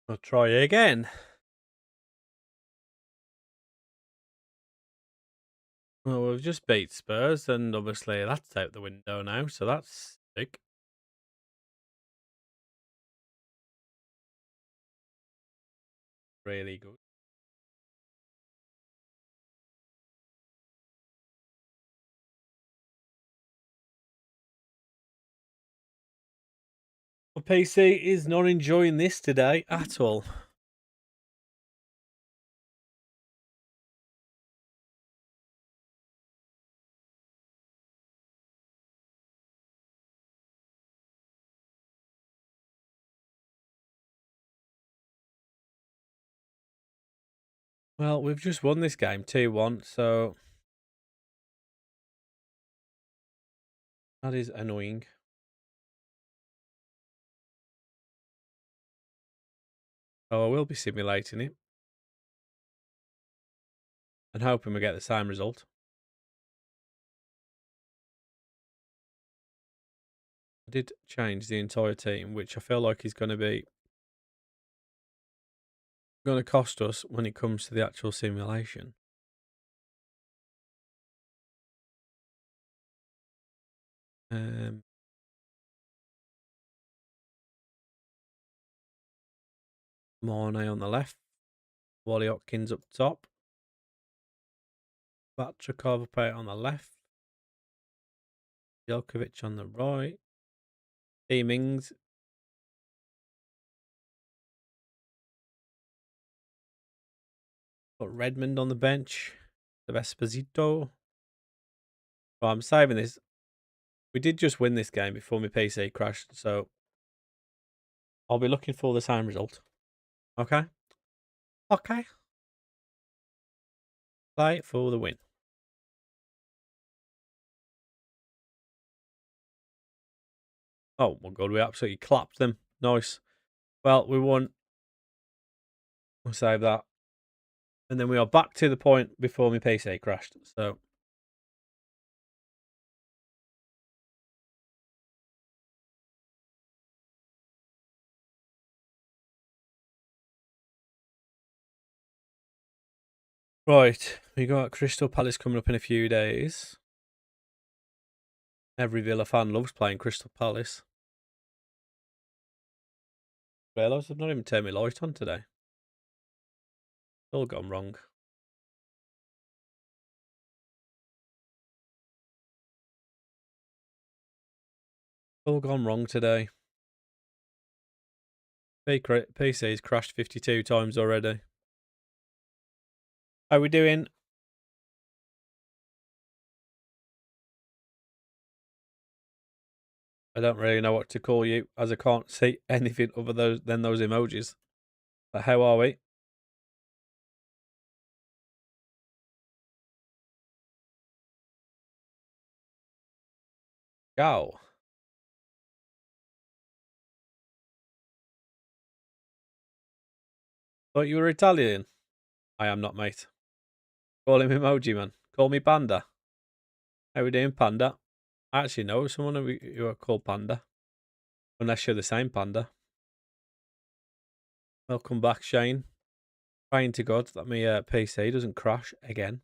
I'll try again. Well, we've just beat Spurs, and obviously that's out the window now, so that's big. Really good. Well, PC is not enjoying this today at all. Well, we've just won this game 2-1, so that is annoying. So I will be simulating it and hoping we get the same result. I did change the entire team, which I feel like is going to cost us when it comes to the actual simulation. Mane on the left, Wally Hopkins up top, Batrikov on the left, Jelkovic on the right, Mings, got Redmond on the bench, the Esposito. Well, I'm saving this. We did just win this game before my PC crashed, so I'll be looking for the same result. Okay? Okay. Play for the win. Oh my god, we absolutely clapped them. Nice. Well, we won. We'll save that. And then we are back to the point before my PC crashed. So right, we got Crystal Palace coming up in a few days. Every Villa fan loves playing Crystal Palace. Realised I've not even turned my light on today. It's all gone wrong. All gone wrong today. PC's crashed 52 times already. How are we doing? I don't really know what to call you, as I can't see anything other than those emojis. But how are we? Go. Thought you were Italian. I am not, mate. Call him emoji, man. Call me Panda. How we doing, Panda? I actually know someone who are called Panda. Unless you're the same Panda. Welcome back, Shane. Praying to God that my PC doesn't crash again.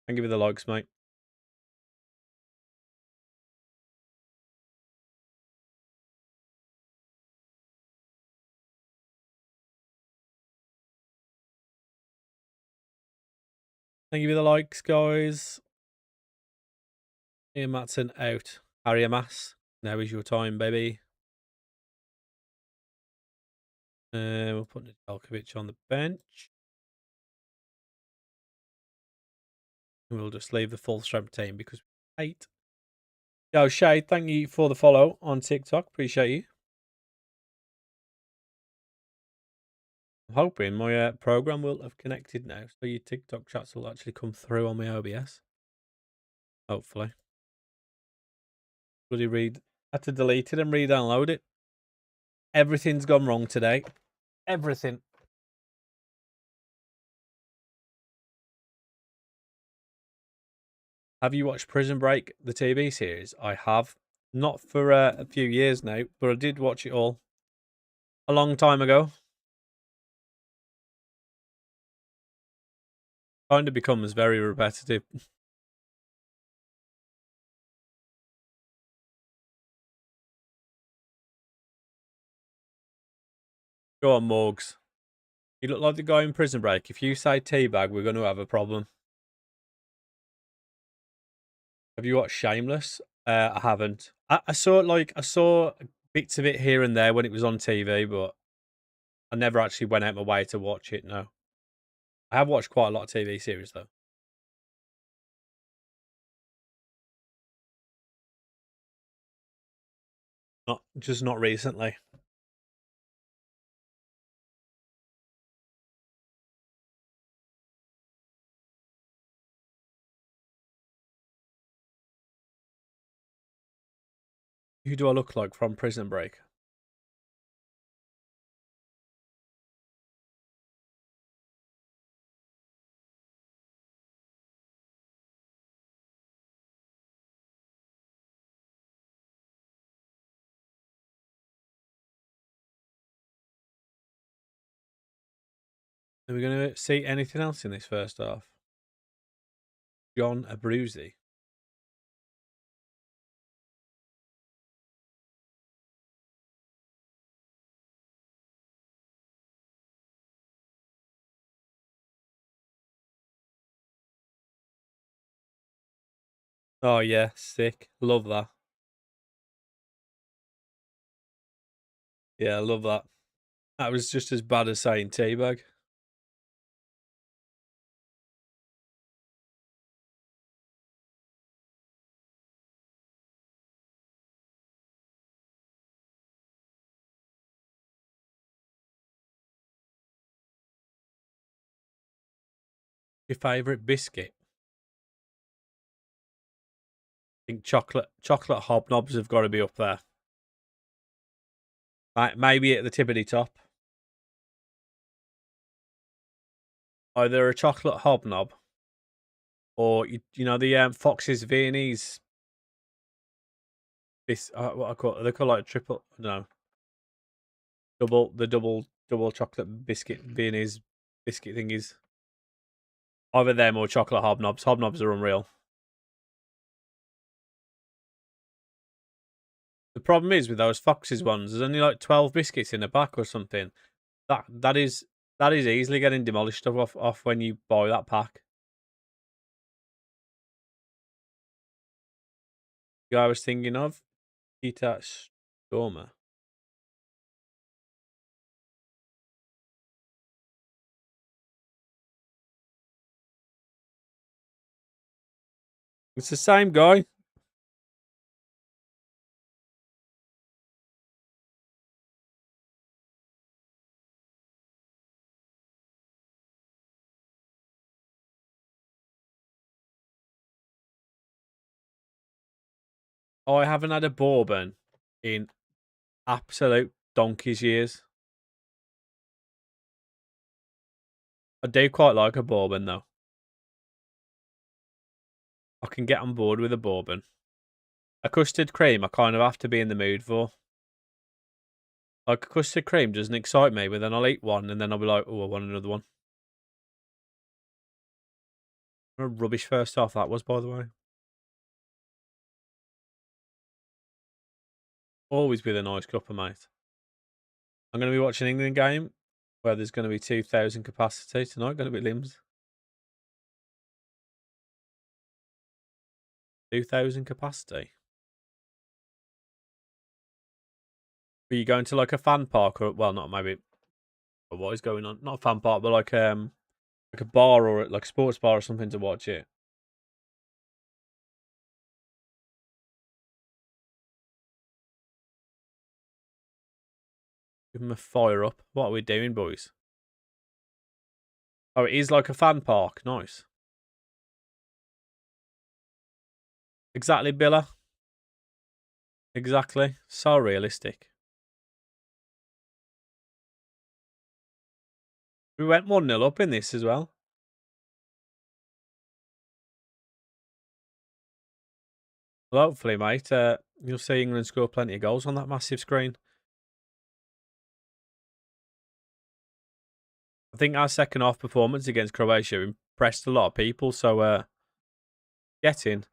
Thank you for the likes, mate. Thank you for the likes, guys. Ian Matson out. Harry Amass. Now is your time, baby. We'll put Nedeljkovic on the bench. And we'll just leave the full strength team because we hate. Yo, Shay, thank you for the follow on TikTok. Appreciate you. I'm hoping my program will have connected now, so your TikTok chats will actually come through on my OBS. Hopefully. Bloody read. Had to delete it and re-download it. Everything's gone wrong today. Everything. Have you watched Prison Break, the TV series? I have. Not for a few years now, but I did watch it all a long time ago. Kind of becomes very repetitive. Go on, Morgs. You look like the guy in Prison Break. If you say teabag, we're going to have a problem. Have you watched Shameless? I haven't. I saw I saw bits of it here and there when it was on TV, but I never actually went out my way to watch it. No, I have watched quite a lot of TV series though. Not recently. Who do I look like from Prison Break? Are we going to see anything else in this first half? John Abruzzi. Oh yeah, sick. Love that. Yeah, I love that. That was just as bad as saying teabag. Your favourite biscuit? I think chocolate hobnobs have got to be up there. Maybe at the tippity top. Either a chocolate hobnob or you know the Fox's Viennese. What I call it? They call like triple. No, double chocolate biscuit Viennese biscuit thingies. Either them or chocolate hobnobs. Hobnobs are unreal. The problem is with those Fox's ones, there's only like 12 biscuits in a pack or something. That is easily getting demolished off when you buy that pack. The guy I was thinking of, Peter Stormer. It's the same guy. I haven't had a bourbon in absolute donkey's years. I do quite like a bourbon though. I can get on board with a bourbon. A custard cream, I kind of have to be in the mood for. Like a custard cream doesn't excite me, but then I'll eat one and then I'll be like, oh, I want another one. What a rubbish first half that was, by the way. Always with a nice cuppa, mate. I'm going to be watching an England game where there's going to be 2,000 capacity tonight. Going to be limbs. 2,000 capacity. Are you going to like a fan park or well, not maybe. What is going on? Not a fan park, but like a bar or like a sports bar or something to watch it. Give them a fire up. What are we doing, boys? Oh, it is like a fan park. Nice. Exactly, Billa. Exactly. So realistic. We went 1-0 up in this as well. I Well, hopefully, mate, you'll see England score plenty of goals on that massive screen. I think our second half performance against Croatia impressed a lot of people, so get in.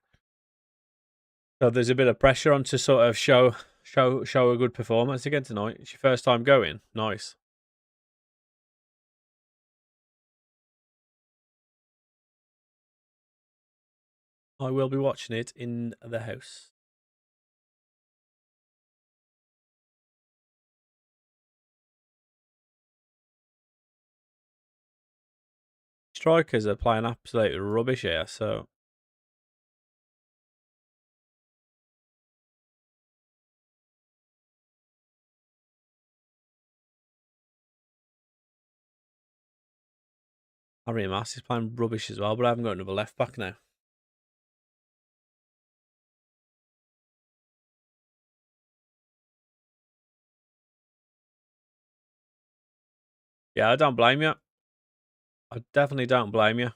So there's a bit of pressure on to sort of show a good performance again tonight. It's your first time going. Nice. I will be watching it in the house. Strikers are playing absolute rubbish here, so Harry Mass is playing rubbish as well, but I haven't got another left back now. Yeah, I don't blame you. I definitely don't blame you.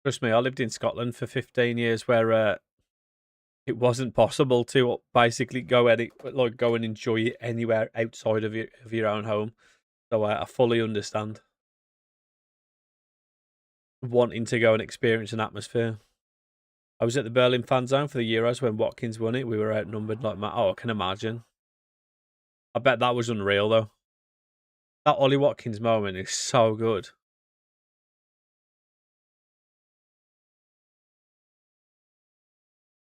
Trust me, I lived in Scotland for 15 years where it wasn't possible to basically go and enjoy it anywhere outside of your own home. So I fully understand wanting to go and experience an atmosphere. I was at the Berlin fan zone for the Euros when Watkins won it. We were outnumbered like mad. Oh, I can imagine. I bet that was unreal though. That Ollie Watkins moment is so good.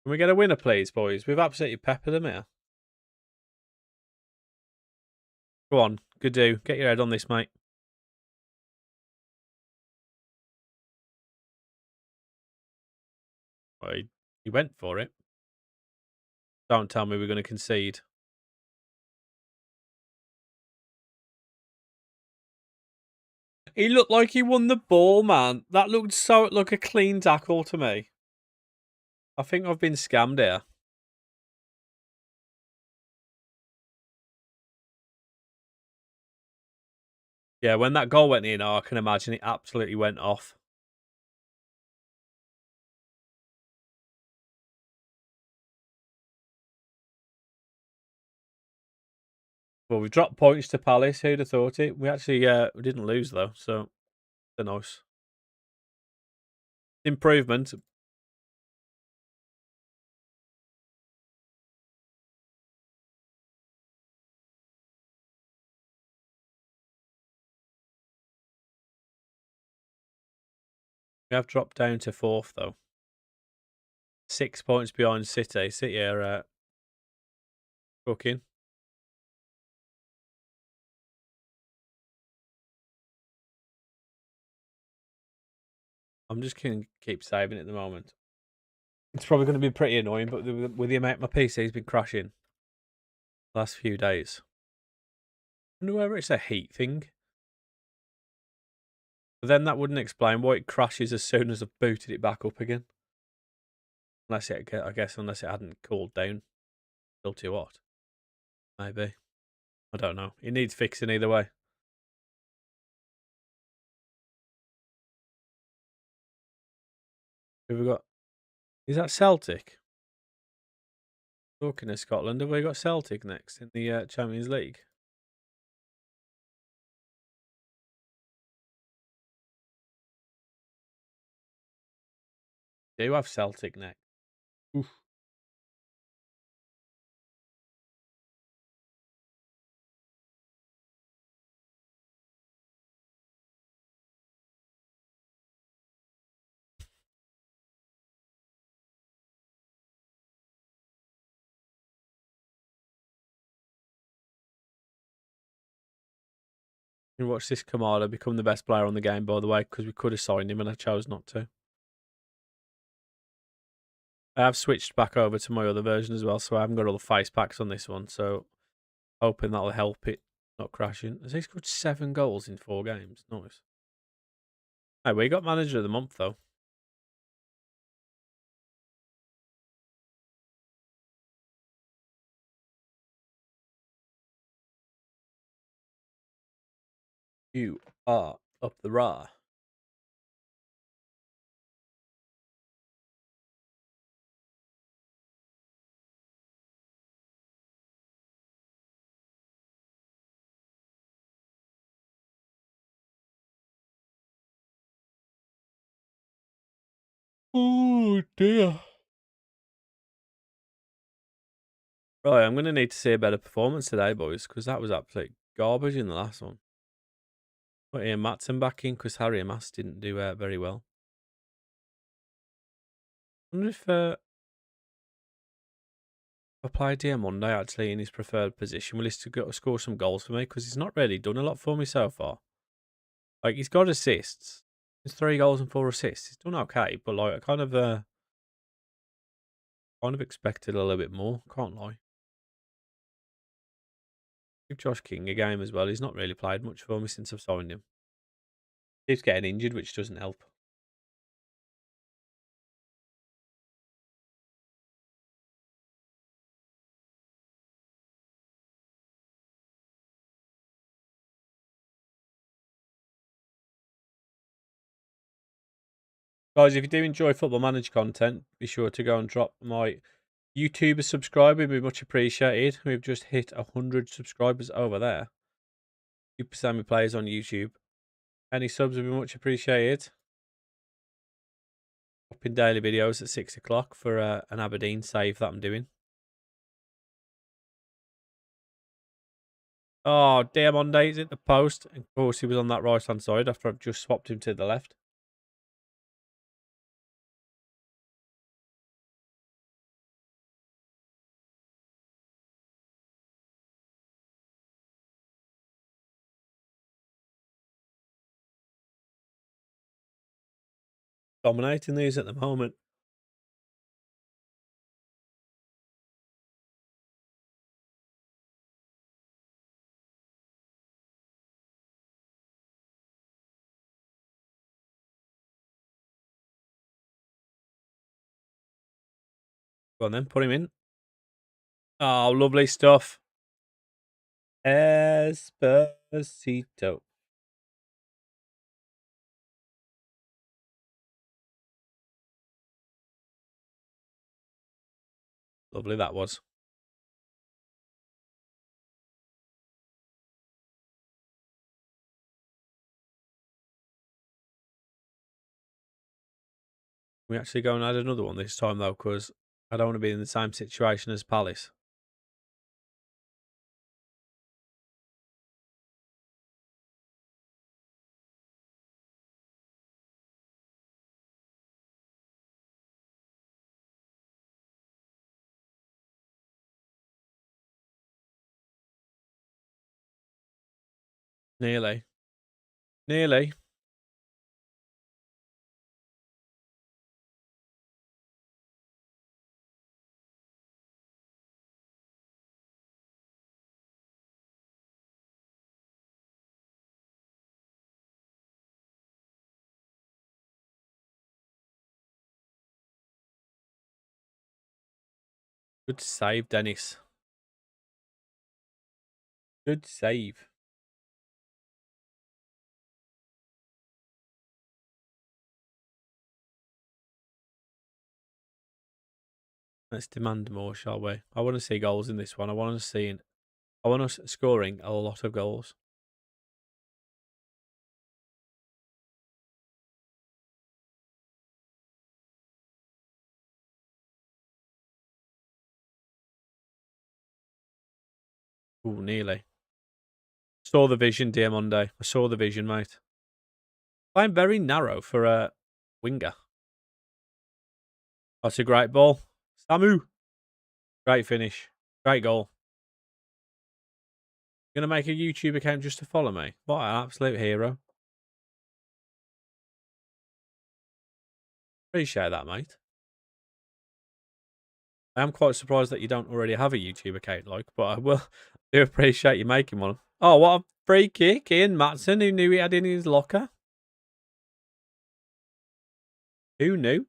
Can we get a winner, please, boys? We've absolutely peppered them here. Go on, good do. Get your head on this, mate. Well, he went for it. Don't tell me we're going to concede. He looked like he won the ball, man. That looked so like a clean tackle to me. I think I've been scammed here. Yeah, when that goal went in, I can imagine it absolutely went off. Well, we've dropped points to Palace. Who'd have thought it? We actually we didn't lose though, so they're nice. Improvement. We have dropped down to fourth though. 6 points behind City. City are cooking. I'm just going to keep saving it at the moment. It's probably going to be pretty annoying, but with the amount my PC's been crashing the last few days. I wonder whether it's a heat thing. But then that wouldn't explain why it crashes as soon as I've booted it back up again. I guess unless it hadn't cooled down. Still too hot. Maybe. I don't know. It needs fixing either way. Who have we got? Is that Celtic? Talking of Scotland, have we got Celtic next in the Champions League? Do have Celtic next. Oof. You watch this Kamala become the best player on the game, by the way, because we could have signed him and I chose not to. I have switched back over to my other version as well, so I haven't got all the face packs on this one. So hoping that'll help it not crashing. Has he scored 7 goals in 4 games? Nice. Hey, we got manager of the month though. You are up the raw. Oh dear. Right, I'm going to need to see a better performance today, boys, because that was absolute garbage in the last one. Put Ian Matson back in because Harry and Mass didn't do very well. I wonder if I play Monday actually in his preferred position, will he still got to score some goals for me? Because he's not really done a lot for me so far. Like, he's got assists. It's 3 goals and 4 assists. He's done okay, but like I kind of expected a little bit more. Can't lie. Give Josh King a game as well. He's not really played much for me since I've signed him. Keeps getting injured, which doesn't help. Guys, if you do enjoy Football Manager content, be sure to go and drop my YouTuber subscriber. It'd be much appreciated. We've just hit 100 subscribers over there. Super Sammy Plays on YouTube. Any subs would be much appreciated. Upping daily videos at 6 o'clock for an Aberdeen save that I'm doing. Oh, Diamonde's at the post. Of course, he was on that right hand side after I've just swapped him to the left. Dominating these at the moment. Go on then, put him in. Oh, lovely stuff. Esposito. Lovely that was. We actually go and add another one this time though, because I don't want to be in the same situation as Palace. Nearly. Nearly. Good save, Dennis. Good save. Let's demand more, shall we? I want to see goals in this one. I want us scoring a lot of goals. Ooh, nearly. Saw the vision, Diamonde. I saw the vision, mate. I'm very narrow for a winger. That's a great ball. Samu. Great finish. Great goal. Gonna make a YouTube account just to follow me. What an absolute hero. Appreciate that, mate. I am quite surprised that you don't already have a YouTube account, but I will do appreciate you making one. Oh, what a free kick. Ian Matson, who knew he had in his locker? Who knew?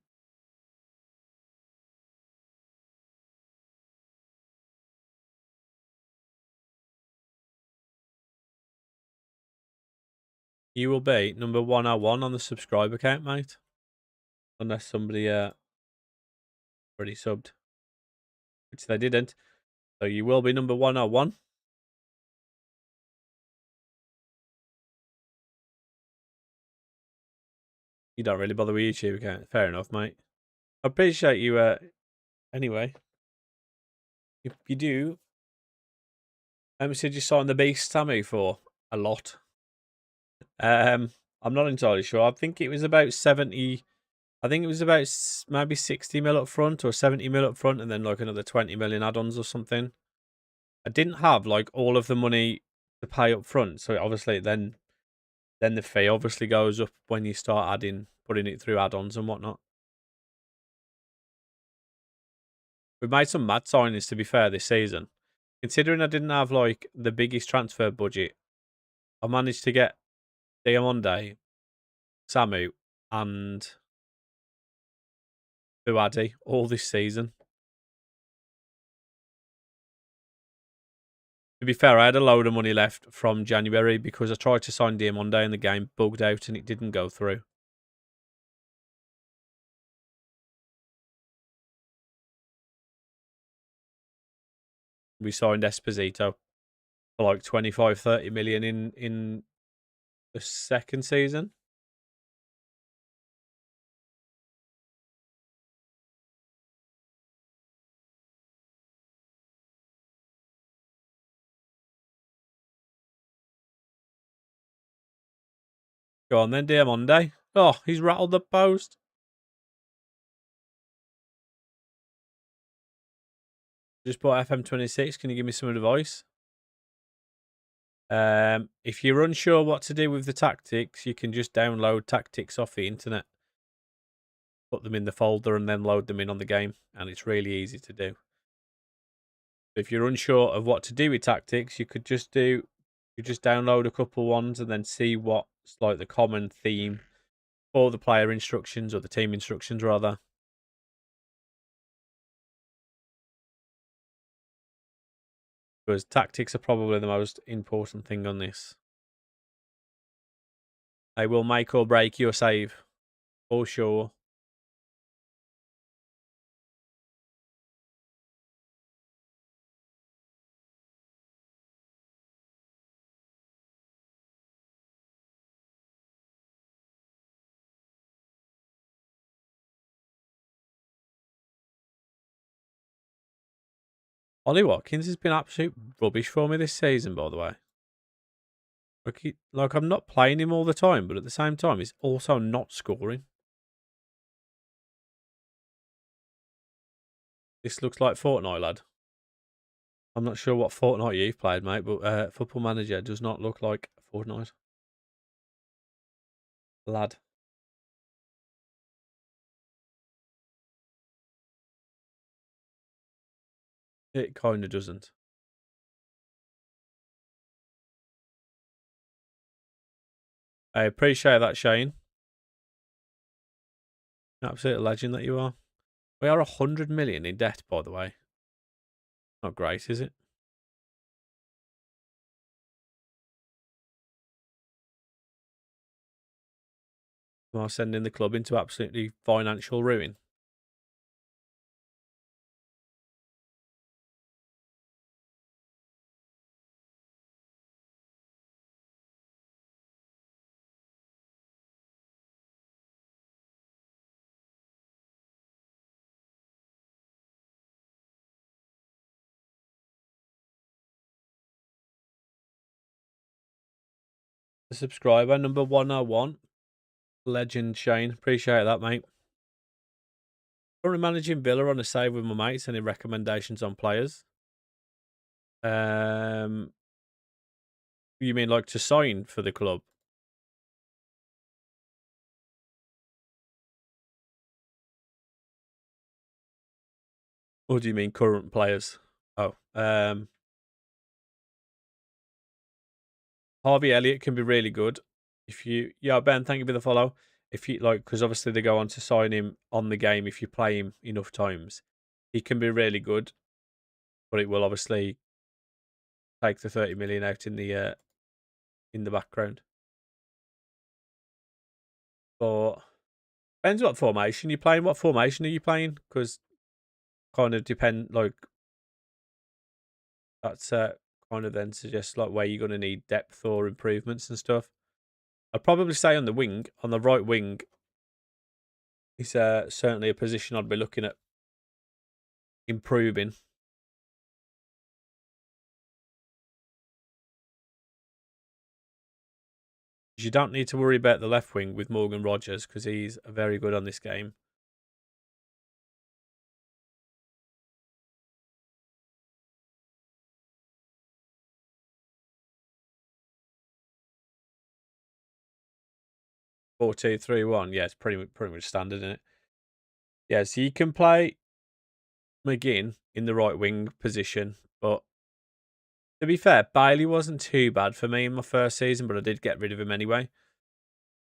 You will be number 101 on the subscriber count, mate. Unless somebody already subbed, which they didn't. So you will be number 101. You don't really bother with YouTube account. Fair enough, mate. I appreciate you. Anyway, if you do, said you signed the Beast Sammy for a lot. I'm not entirely sure. I think it was about 70. I think it was about maybe 60 mil up front or 70 mil up front, and then like another 20 million add-ons or something. I didn't have like all of the money to pay up front, so obviously then the fee obviously goes up when you start putting it through add-ons and whatnot. We've made some mad signings, to be fair, this season. Considering I didn't have like the biggest transfer budget, I managed to get Diamonde, Samu, and Buadi all this season. To be fair, I had a load of money left from January because I tried to sign Diamonde and the game bugged out and it didn't go through. We signed Esposito for like 25, 30 million in the second season. Go on then, Diamonde. Oh, he's rattled the post. Just bought FM26. Can you give me some advice? If you're unsure what to do with the tactics, you can just download tactics off the internet, put them in the folder, and then load them in on the game. And it's really easy to do. If you're unsure of what to do with tactics, you just download a couple ones and then see what's like the common theme for the player instructions or the team instructions rather. Because tactics are probably the most important thing on this. They will make or break your save, for sure. Ollie Watkins has been absolute rubbish for me this season, by the way. Like I'm not playing him all the time, but at the same time, he's also not scoring. This looks like Fortnite, lad. I'm not sure what Fortnite you've played, mate, but Football Manager does not look like Fortnite. Lad. It kind of doesn't. I appreciate that, Shane. Absolute legend that you are. We are 100 million in debt, by the way. Not great, is it? We are sending the club into absolutely financial ruin. The subscriber, number 101. Legend, Shane. Appreciate that, mate. Currently managing Villa on a save with my mates. Any recommendations on players? You mean like to sign for the club? Or do you mean current players? Oh, Harvey Elliott can be really good. Yeah, Ben, thank you for the follow. If you like, because obviously they go on to sign him on the game if you play him enough times. He can be really good, but it will obviously take the 30 million out in the background. But depends what formation you're playing. What formation are you playing? Because kind of depend like that's kind of then suggests like where you're going to need depth or improvements and stuff. I'd probably say on the right wing, It's certainly a position I'd be looking at improving. You don't need to worry about the left wing with Morgan Rogers because he's very good on this game. Four two three one. Yeah, it's pretty much standard in it. Yeah, so you can play McGinn in the right wing position, but to be fair, Bailey wasn't too bad for me in my first season, but I did get rid of him anyway.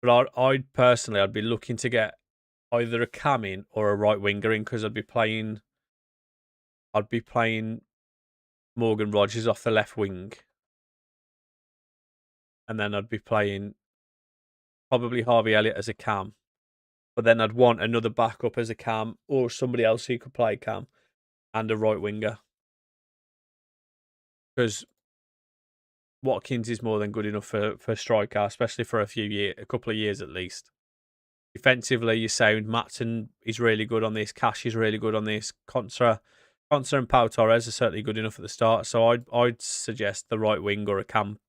But I'd personally, I'd be looking to get either a cam in or a right winger in because I'd be playing Morgan Rogers off the left wing, and then I'd be playing probably Harvey Elliott as a cam. But then I'd want another backup as a cam or somebody else who could play cam and a right winger because Watkins is more than good enough for a striker, especially for a couple of years at least. Defensively, you sound. Matson is really good on this. Cash is really good on this. Contra and Pau Torres are certainly good enough at the start. So I'd suggest the right wing or a cam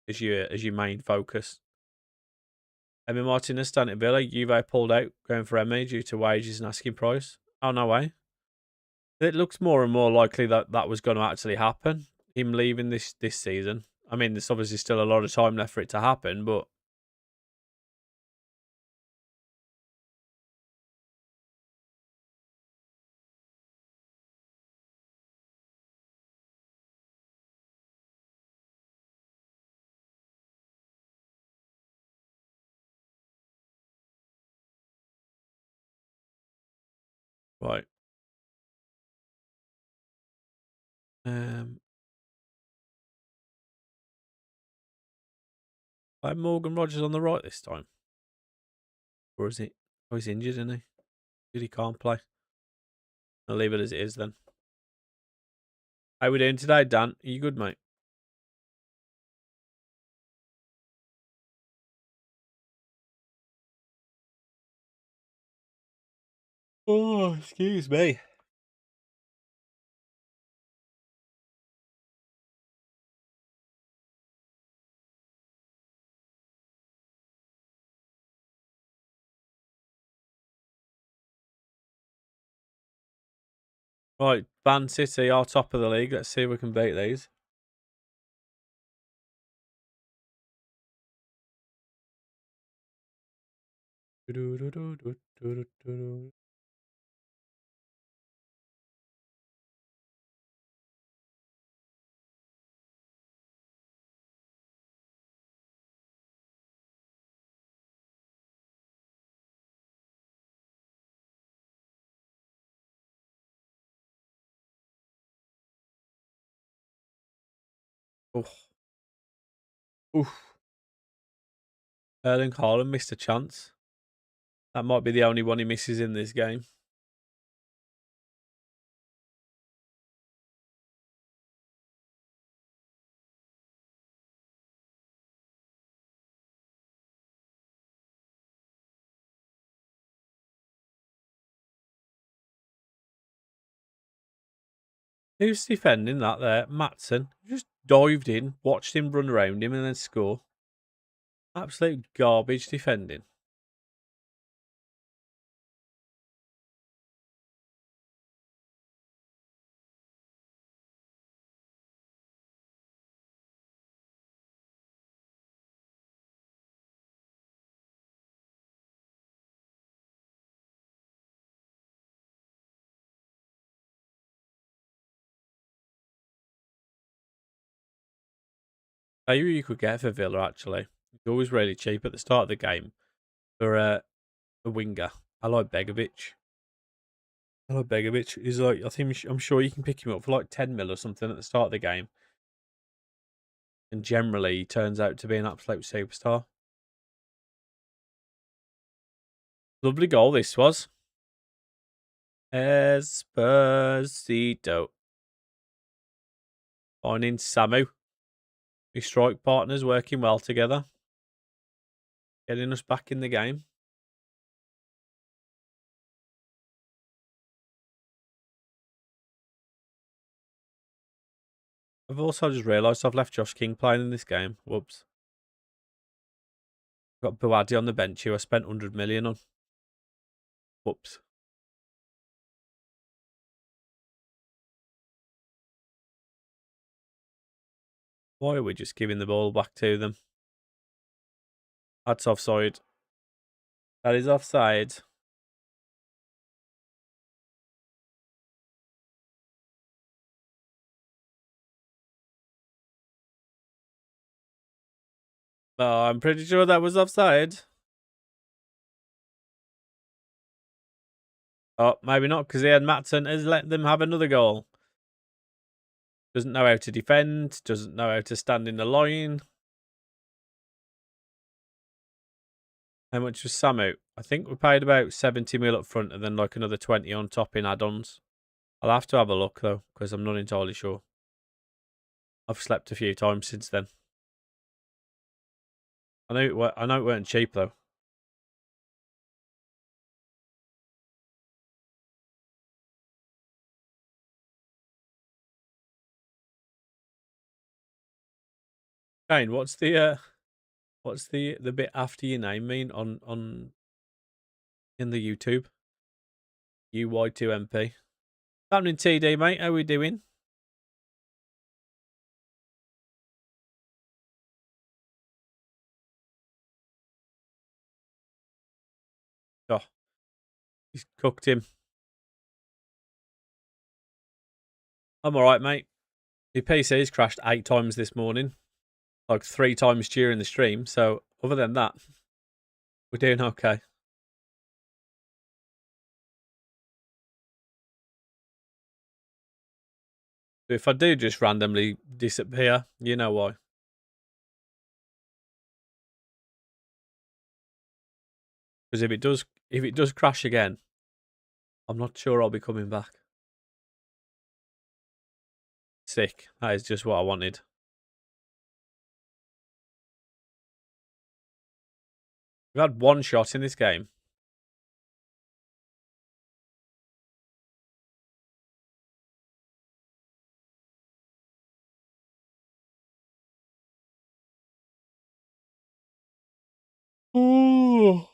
as your main focus. Emmy Martinez down at Villa. Juve pulled out going for Emmy due to wages and asking price. Oh, no way. It looks more and more likely that that was going to actually happen. Him leaving this season. I mean, there's obviously still a lot of time left for it to happen, but right. Um, like Morgan Rogers on the right this time, or is it? Oh, he's injured, isn't he? He can't play. I'll leave it as it is then. How we doing today, Dan? Are you good, mate? Oh, excuse me. Right, Man City are top of the league. Let's see if we can beat these. Oh, oof. Erling Haaland missed a chance. That might be the only one he misses in this game. Who's defending that there? Matson. Just dived in, watched him run around him, and then score. Absolute garbage defending. Tell you who you could get for Villa, actually. It's always really cheap at the start of the game for a winger. I like Begovic. He's like, I'm sure you can pick him up for like 10 mil or something at the start of the game. And generally, he turns out to be an absolute superstar. Lovely goal, this was. Esposito. Finding Samu. His strike partners working well together. Getting us back in the game. I've also just realised I've left Josh King playing in this game. Whoops. Got Buadi on the bench who I spent 100 million on. Whoops. Why are we just giving the ball back to them? That's offside. That is offside. Oh, I'm pretty sure that was offside. Oh, maybe not, because Ian Matson has let them have another goal. Doesn't know how to defend. Doesn't know how to stand in the line. How much was Samu? I think we paid about 70 mil up front and then like another 20 on top in add-ons. I'll have to have a look though, because I'm not entirely sure. I've slept a few times since then. I know it weren't cheap though. Kane, what's the bit after your name mean on in the YouTube? UY2MP. Happening TD, mate. How we doing? Oh, he's cooked him. I'm alright, mate. My PC's crashed 8 times this morning. Like 3 times during the stream. So other than that, we're doing okay. If I do just randomly disappear, you know why. Because if it does crash again, I'm not sure I'll be coming back. Sick. That is just what I wanted. We've had one shot in this game. Ooh.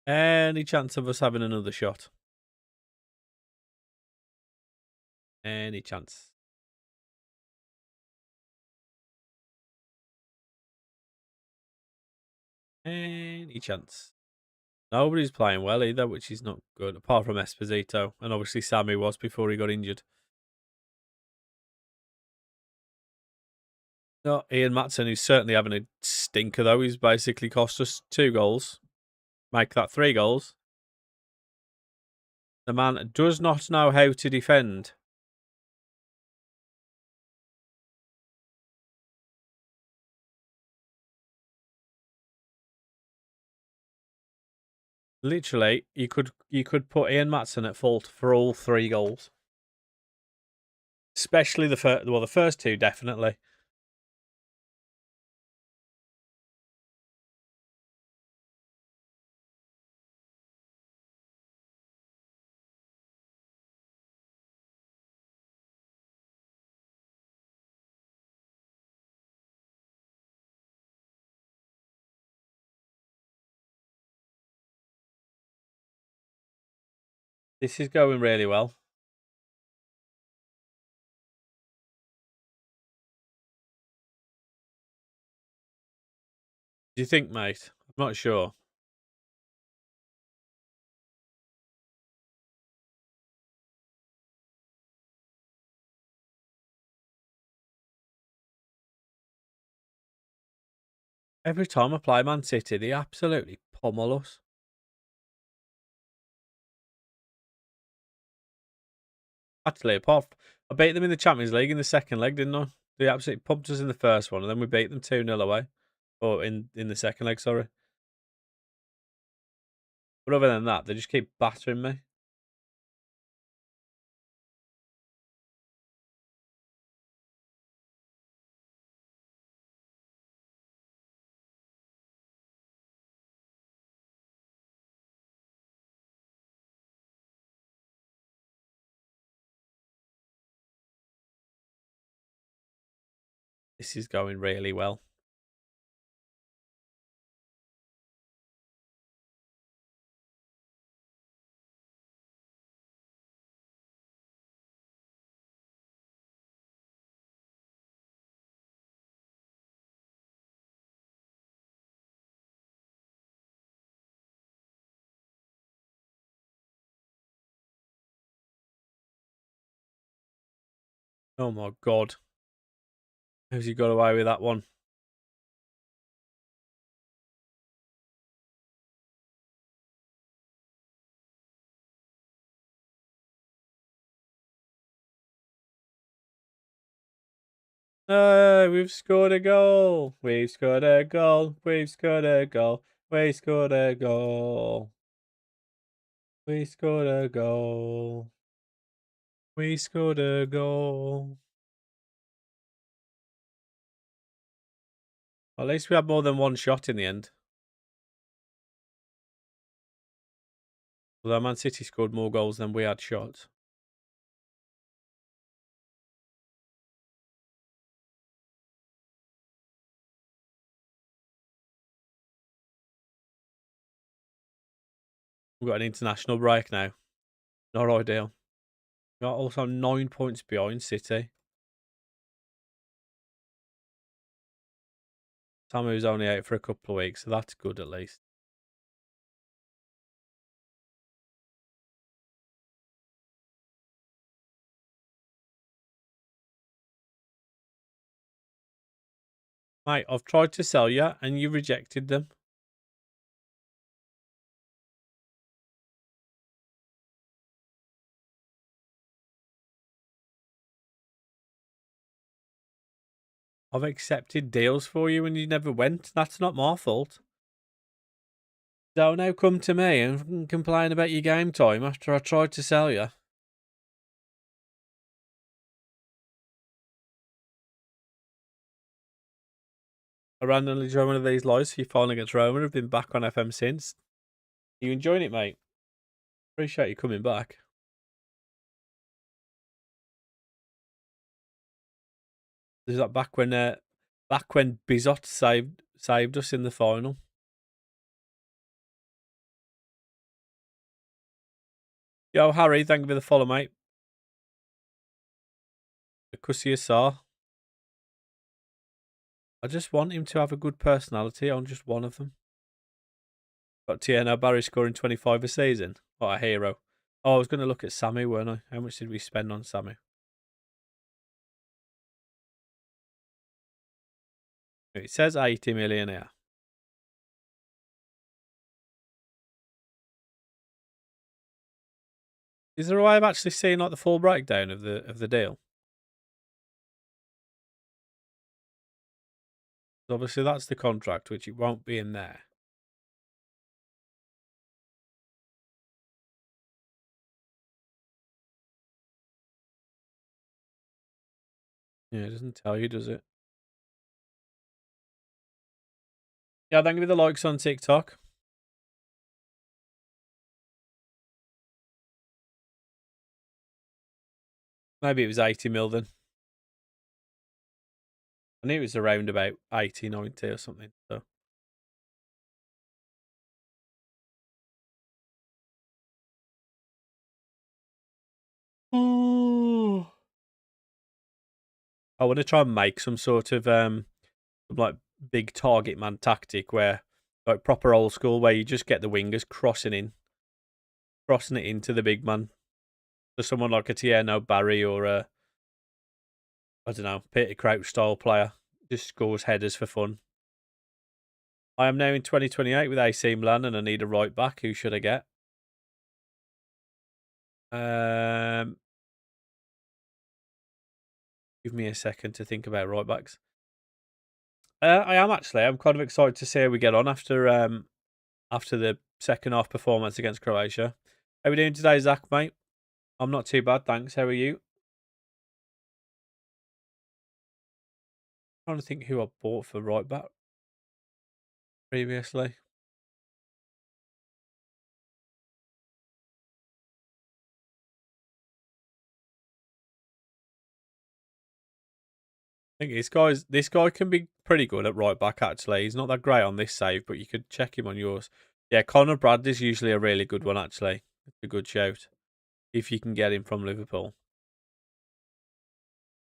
Any chance of us having another shot? Any chance? Any chance? Nobody's playing well either, which is not good, apart from Esposito. And obviously Sammy was before he got injured. No, Ian Matson, who's certainly having a stinker though, he's basically cost us 2 goals. Make that 3 goals. The man does not know how to defend. Literally, you could put Ian Matson at fault for all 3 goals. Especially the first 2 definitely. This is going really well. Do you think, mate? I'm not sure. Every time I play Man City, they absolutely pummel us. Actually, I beat them in the Champions League in the second leg, didn't I? They absolutely pumped us in the first one, and then we beat them 2-0 away. Or in the second leg, sorry. But other than that, they just keep battering me. This is going really well. Oh my God. How's he got away with that one? We've scored a goal. We've scored a goal. We've scored a goal. We scored a goal. We scored a goal. We scored a goal. At least we had more than one shot in the end. Although Man City scored more goals than we had shots. We've got an international break now. Not ideal. We're also 9 points behind City. Tamu's only out for a couple of weeks, so that's good at least. Mate, I've tried to sell you and you rejected them. I've accepted deals for you and you never went. That's not my fault. Don't now come to me and complain about your game time after I tried to sell you. I randomly joined one of these lives for you finally against Roman. I've been back on FM since. You enjoying it, mate? Appreciate you coming back. Is that back when Bizot saved us in the final? Yo, Harry, thank you for the follow, mate. Kusia Sar. I just want him to have a good personality. I'm just one of them. Got Tierno Barry scoring 25 a season. What a hero. Oh, I was going to look at Sammy, weren't I? How much did we spend on Sammy? It says 80 million here. Is there a way of actually seeing like the full breakdown of the deal? Obviously, that's the contract, which it won't be in there. Yeah, it doesn't tell you, does it? Yeah, thank you for the likes on TikTok. Maybe it was 80 mil then. I knew it was around about 80, 90 or something. So. Oh. I want to try and make some sort of like big target man tactic where like proper old school where you just get the wingers crossing it into the big man. So someone like a Tierno Barry or a I don't know, Peter Crouch style player just scores headers for fun. I am now in 2028 with AC Milan and I need a right back. Who should I get? Give me a second to think about right backs. I am actually. I'm kind of excited to see how we get on after the second half performance against Croatia. How are we doing today, Zach, mate? I'm not too bad, thanks. How are you? I'm trying to think who I bought for right back previously. I think this guy can be pretty good at right back. Actually, he's not that great on this save, but you could check him on yours. Yeah, Connor Bradley's usually a really good one. Actually, it's a good shout if you can get him from Liverpool.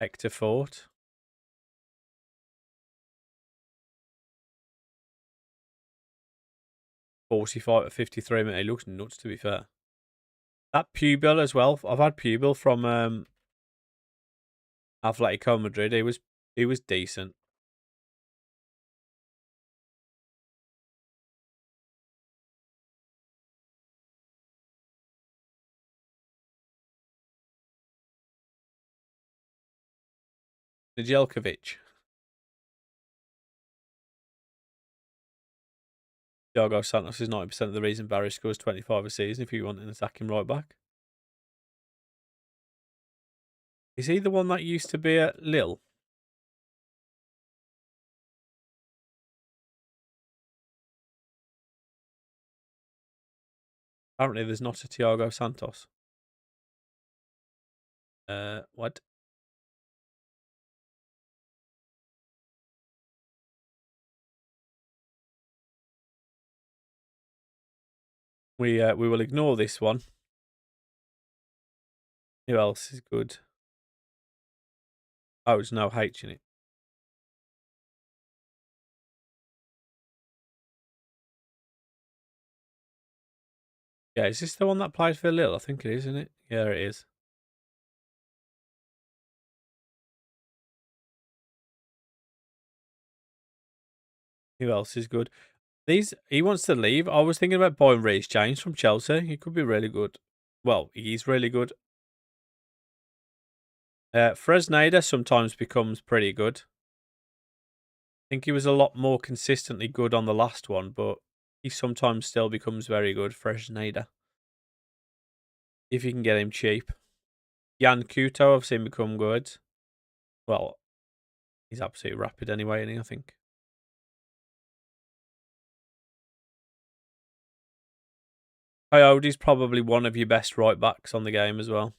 Hector Fort. 45 to 53 minutes. He looks nuts, to be fair. That Pubil as well. I've had Pubil from Atletico Madrid. He was decent. Nijelkovic. Thiago Santos is 90% of the reason Barry scores 25 a season if you want an attacking right back. Is he the one that used to be at Lille? Apparently there's not a Thiago Santos. What? We will ignore this one. Who else is good? Oh, there's no H in it. Yeah, is this the one that played for Lille? I think it is, isn't it? Yeah, it is. Who else is good? He wants to leave. I was thinking about buying Reece James from Chelsea. He could be really good. Well, he's really good. Fresneda sometimes becomes pretty good. I think he was a lot more consistently good on the last one, but he sometimes still becomes very good. Fresneda, if you can get him cheap. Jan Kuto, I've seen become good. Well, he's absolutely rapid anyway, isn't he, I think. Coyote's probably one of your best right backs on the game as well.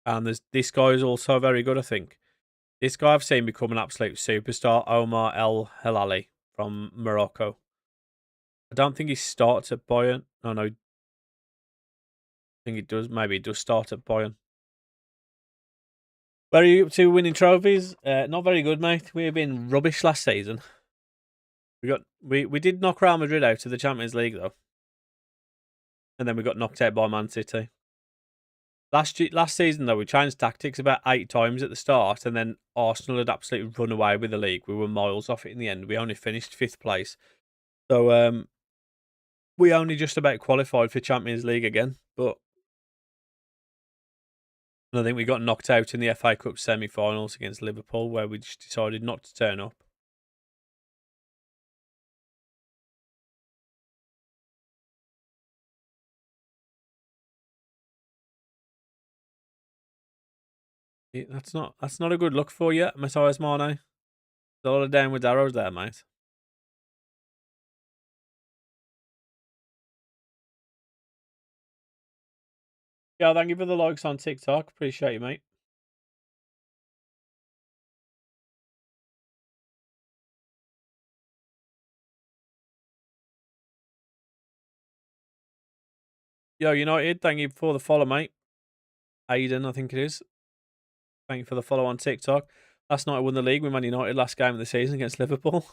And this guy is also very good, I think. This guy I've seen become an absolute superstar, Omar El Hilali from Morocco. I don't think he starts at Bayern. No, I think he does. Maybe he does start at Bayern. Where are you up to winning trophies? Not very good, mate. We've been rubbish last season. We did knock Real Madrid out of the Champions League though, and then we got knocked out by Man City. Last season though, we changed tactics about 8 times at the start, and then Arsenal had absolutely run away with the league. We were miles off it in the end. We only finished 5th place, so we only just about qualified for Champions League again. But I think we got knocked out in the FA Cup semi-finals against Liverpool, where we just decided not to turn up. That's not a good look for you, Matthias Mane. There's a lot of downward arrows there, mate. Yeah, thank you for the likes on TikTok. Appreciate you, mate. Yo, United, thank you for the follow, mate. Aiden, I think it is. Thank you for the follow on TikTok. Last night I won the league with Man United, last game of the season against Liverpool.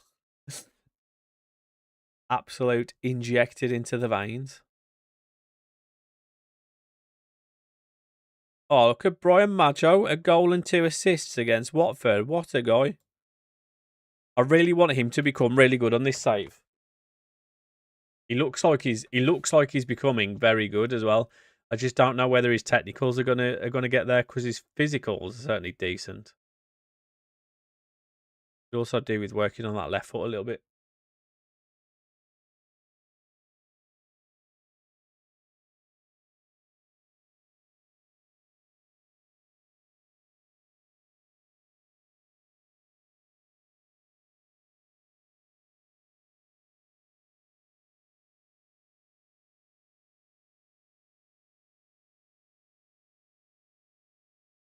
Absolute injected into the veins. Oh, look at Brian Maggio, a goal and 2 assists against Watford. What a guy. I really want him to become really good on this save. He looks like he's becoming very good as well. I just don't know whether his technicals are gonna get there because his physicals are certainly decent. Could also do with working on that left foot a little bit.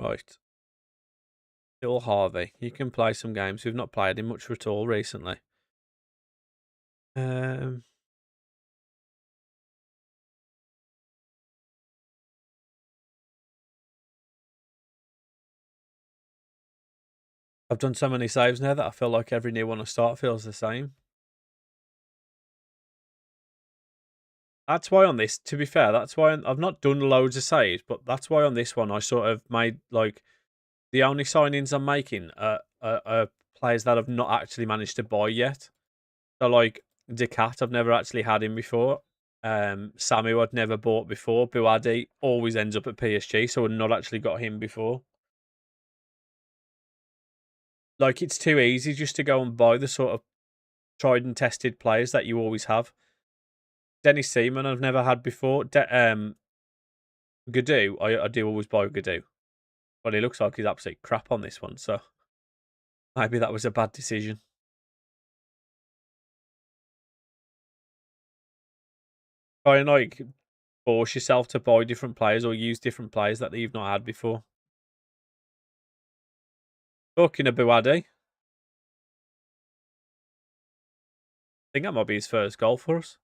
Right. Bill Harvey. You can play some games. We've not played him much at all recently. Um, I've done so many saves now that I feel like every new one I start feels the same. That's why on this, to be fair, that's why I've not done loads of saves, but that's why on this one I sort of made like the only signings I'm making are players that I've not actually managed to buy yet. So like Decat, I've never actually had him before. Samu I'd never bought before. Buadi always ends up at PSG, so I've not actually got him before. Like it's too easy just to go and buy the sort of tried and tested players that you always have. Dennis Seaman I've never had before. Gadoo, I do always buy Gadoo. But he looks like he's absolute crap on this one, so maybe that was a bad decision. Try and like force yourself to buy different players or use different players that you've not had before. Talking of Buadi, I think that might be his first goal for us.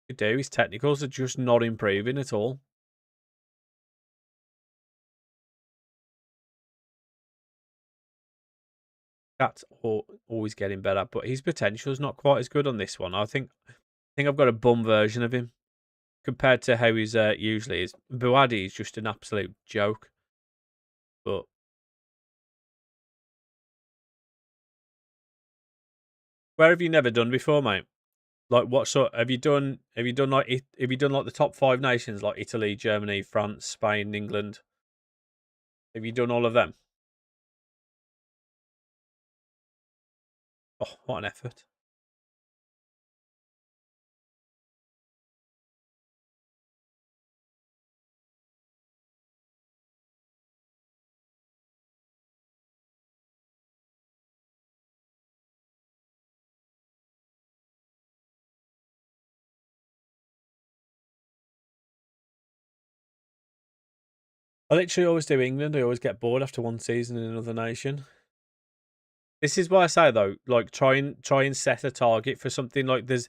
Could do. His technicals are just not improving at all. That's always getting better, but his potential is not quite as good on this one. I think I've got a bum version of him compared to how he's usually is. Buadi is just an absolute joke. But where have you never done before, mate? Like what sort have you done? Have you done like the top five nations like Italy, Germany, France, Spain, England? Have you done all of them? Oh, what an effort! I literally always do England. I always get bored after one season in another nation. This is why I say though, like try and set a target for something. Like there's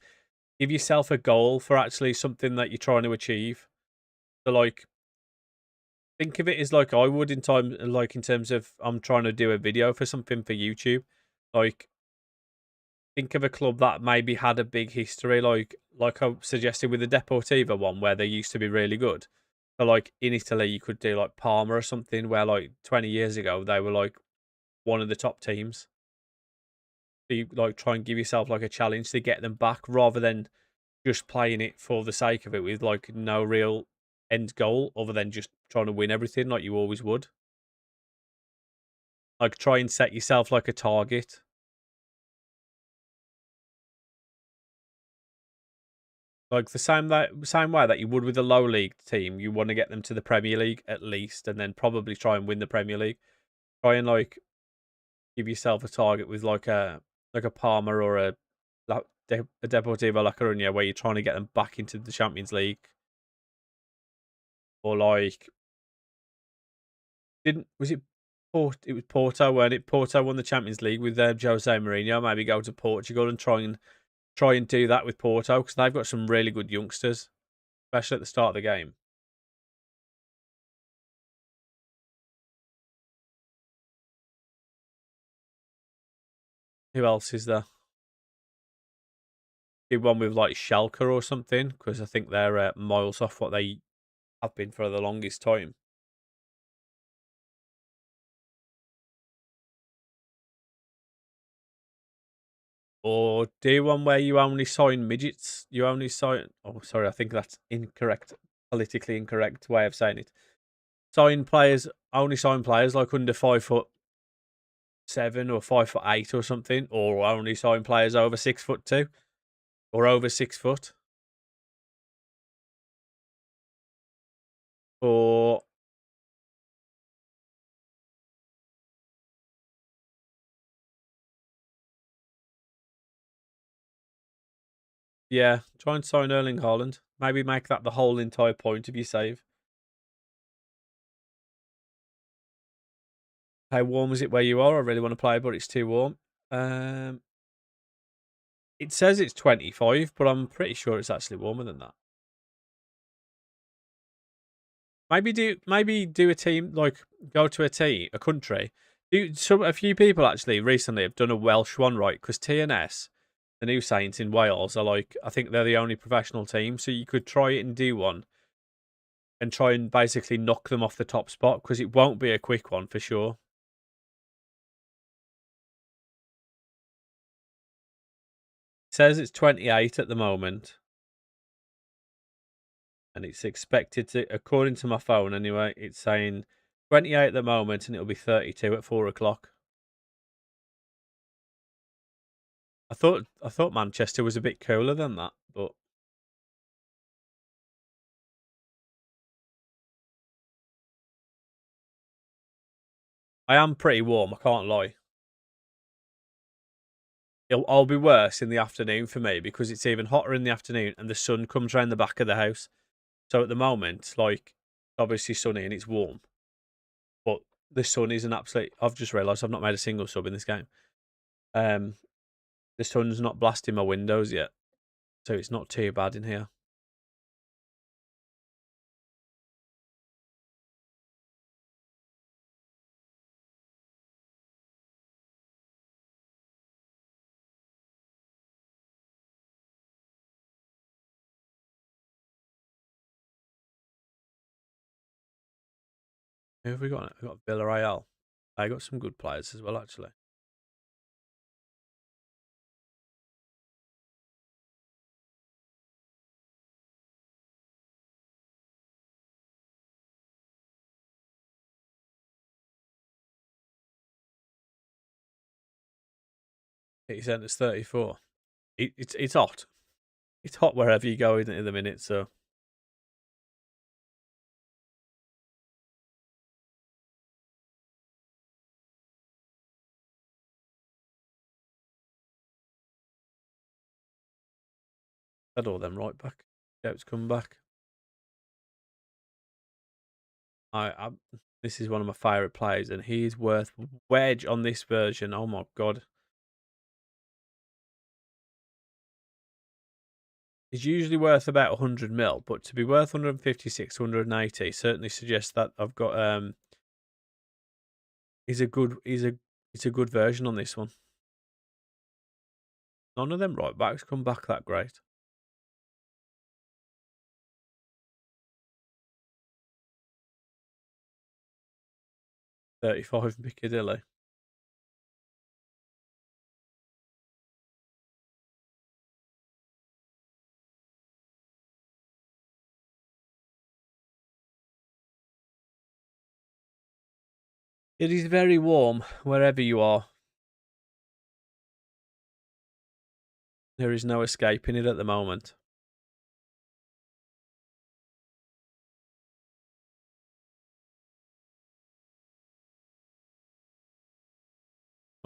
give yourself a goal for actually something that you're trying to achieve. So like think of it as like I would in time, like in terms of I'm trying to do a video for something for YouTube. Like think of a club that maybe had a big history, like I suggested with the Deportivo one, where they used to be really good. So like in Italy, you could do like Parma or something, where like 20 years ago they were like one of the top teams. So you like try and give yourself like a challenge to get them back, rather than just playing it for the sake of it with like no real end goal other than just trying to win everything like you always would. Like try and set yourself like a target. Like the same way that you would with a low league team, you want to get them to the Premier League at least, and then probably try and win the Premier League. Try and like give yourself a target with like a Parma or a Deportivo La Coruña, where you're trying to get them back into the Champions League, or like didn't was it It was Porto, weren't it? Porto won the Champions League with Jose Mourinho. Maybe go to Portugal and try and do that with Porto because they've got some really good youngsters, especially at the start of the game. Who else is there? Do one with like Schalke or something because I think they're miles off what they have been for the longest time. Or do one where you only sign midgets. You only sign. Oh, sorry, I think that's incorrect. Politically incorrect way of saying it. Only sign players like under 5'7" or 5'8" or something, or only sign players over 6'2" or over 6 foot. Or Yeah, try and sign Erling Haaland. Maybe make that the whole entire point of your save. How warm is it where you are? I really want to play, but it's too warm. Um, it says it's 25, but I'm pretty sure it's actually warmer than that. Maybe do a team, like go to a country. A few people actually recently have done a Welsh one, right? Because TNS, the new Saints in Wales, are like, I think they're the only professional team, so you could try it and do one and try and basically knock them off the top spot, because it won't be a quick one for sure. It says it's 28 at the moment, and it's expected to, according to my phone anyway, it's saying 28 at the moment, and it'll be 32 at 4 o'clock. I thought Manchester was a bit cooler than that, but I am pretty warm, I can't lie. I'll be worse in the afternoon for me, because it's even hotter in the afternoon and the sun comes round the back of the house. So at the moment, like, obviously sunny and it's warm, but the sun is an absolute. I've just realised I've not made a single sub in this game. Um, the sun's not blasting my windows yet, so it's not too bad in here. Who have we got? We've got Villareal. I got some good players as well, actually. He sent us 34. It's hot. It's hot wherever you go in the minute. So had all them right back. Scouts come back. I this is one of my favourite players, and he's worth wedge on this version. Oh my god, he's usually worth about 100 mil, but to be worth 156, 180 certainly suggests that I've got he's a good he's a good version on this one. None of them right backs come back that great. 35 Piccadilly. It is very warm wherever you are. There is no escaping it at the moment.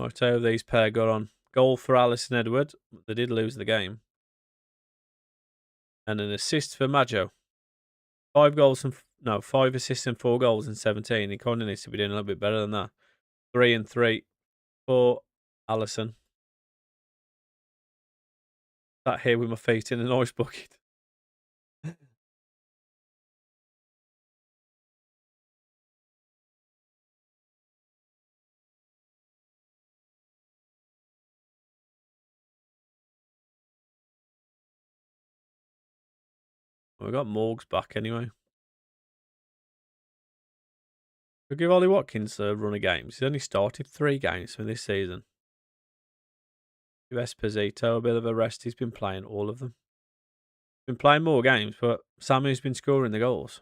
I'll tell you, these pair got on. Goal for Alisson Edward. They did lose the game. And an assist for Maggio. 5 assists and 4 goals in 17. He kind of needs to be doing a little bit better than that. 3 and 3 for Alisson. Sat here with my feet in an ice bucket. We got Morgs back anyway. We'll give Ollie Watkins a run of games. He's only started 3 games for this season. Give Esposito a bit of a rest. He's been playing all of them. Been playing more games, but Samu's been scoring the goals.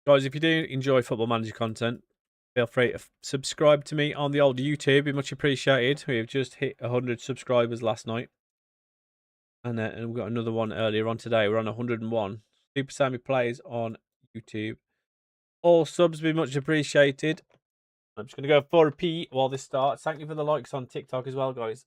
Guys, if you do enjoy Football Manager content, feel free to subscribe to me on the old YouTube. Be much appreciated. We've just hit 100 subscribers last night. And we've got another one earlier on today. We're on 101. Super Sammy plays on YouTube. All subs be much appreciated. I'm just going to go for a pee while this starts. Thank you for the likes on TikTok as well, guys.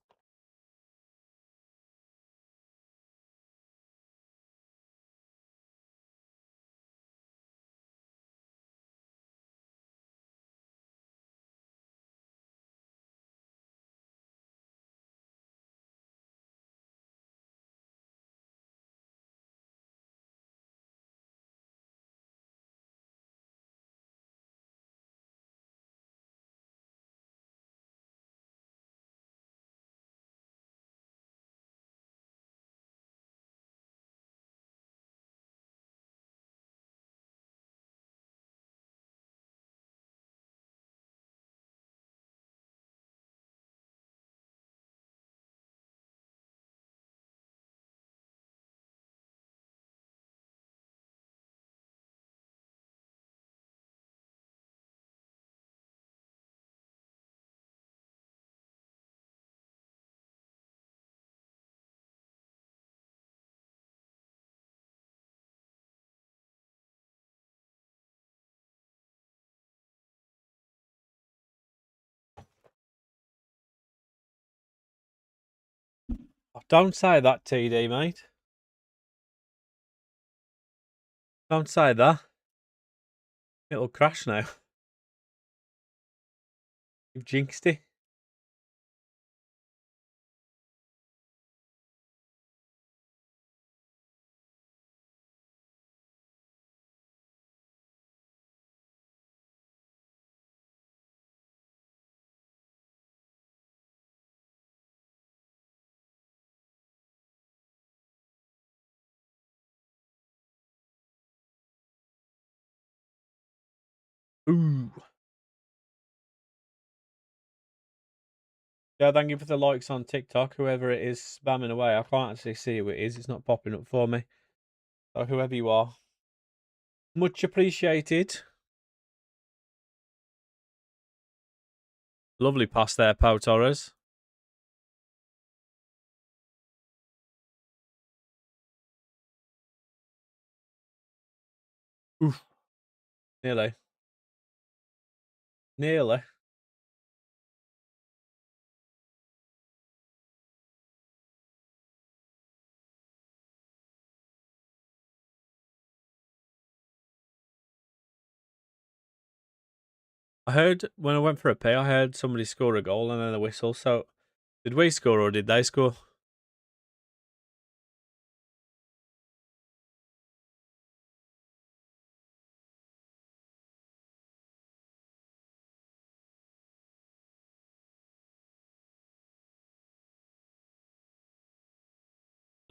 Oh, don't say that, TD, mate. Don't say that. It'll crash now. You've jinxed it. Ooh. Yeah, thank you for the likes on TikTok. Whoever it is spamming away, I can't actually see who it is. It's not popping up for me. So whoever you are, much appreciated. Lovely pass there, Pau Torres. Oof. Nearly. Nearly. I heard when I went for a pee, I heard somebody score a goal and then a whistle. So did we score or did they score?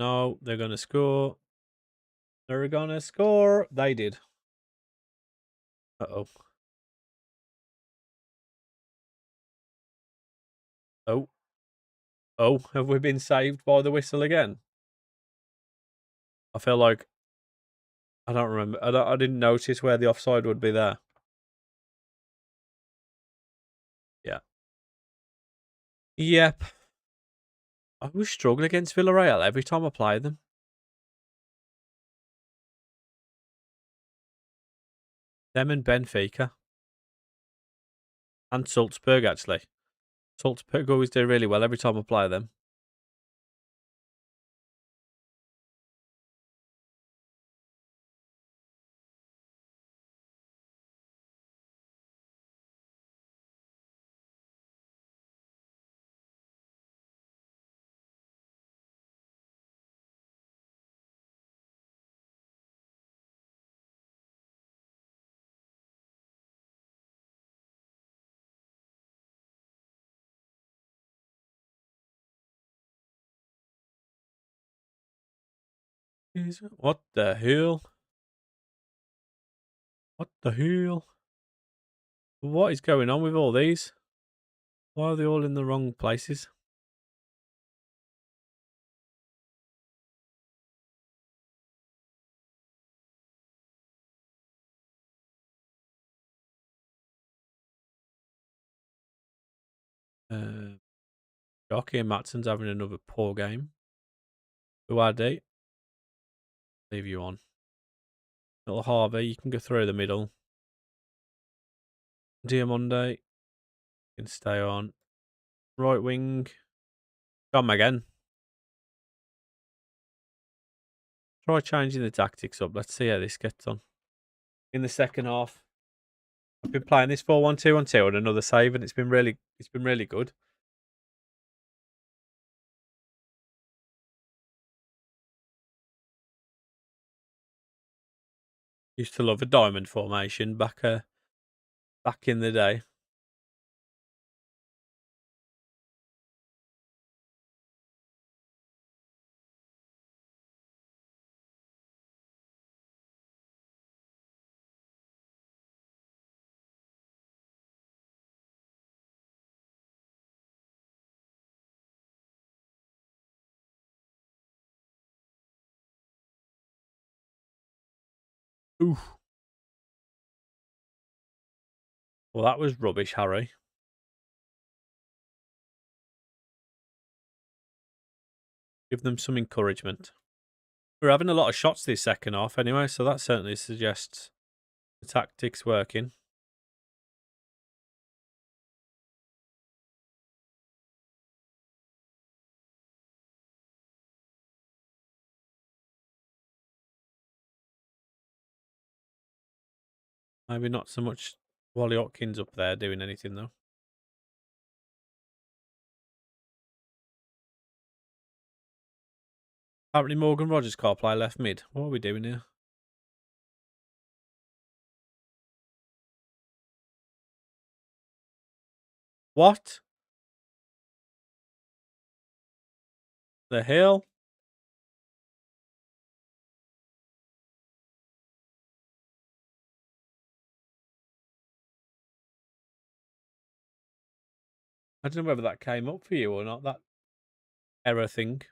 No, they're going to score. They're going to score. They did. Uh-oh. Oh. Oh, have we been saved by the whistle again? I feel like I don't remember. I didn't notice where the offside would be there. Yeah. Yep. I always struggle against Villareal every time I play them. Them and Benfica. And Salzburg, actually. Salzburg always do really well every time I play them. What the hell? What the hell? What is going on with all these? Why are they all in the wrong places? Jockey and Matson's having another poor game. Buadi. Leave you on. Little Harvey, you can go through the middle. Diamonde, you can stay on. Right wing. Come again. Try changing the tactics up. Let's see how this gets on. In the second half, I've been playing this 4-1-2-1-2 and another save, and it's been really good. Used to love a diamond formation back in the day. Oof. Well, that was rubbish, Harry. Give them some encouragement. We're having a lot of shots this second half anyway, so that certainly suggests the tactics working. Maybe not so much Wally Watkins up there doing anything, though. Apparently Morgan Rogers can't play left mid. What are we doing here? What the hell? I don't know whether that came up for you or not, that error thing.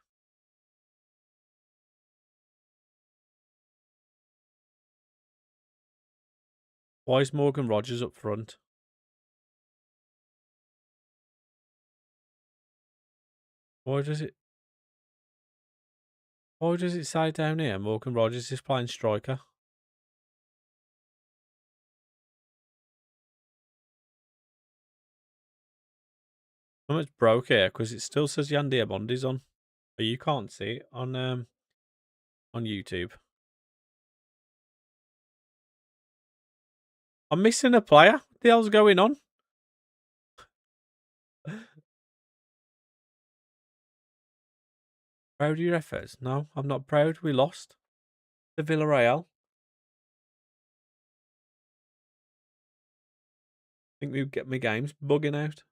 Why is Morgan Rogers up front? Why does it say down here Morgan Rogers is playing striker? Something's broke here because it still says Yan Diamondi's on, but you can't see it on YouTube. I'm missing a player. What the hell's going on? Proud of your efforts? No, I'm not proud. We lost to Villareal. Think we get my games bugging out.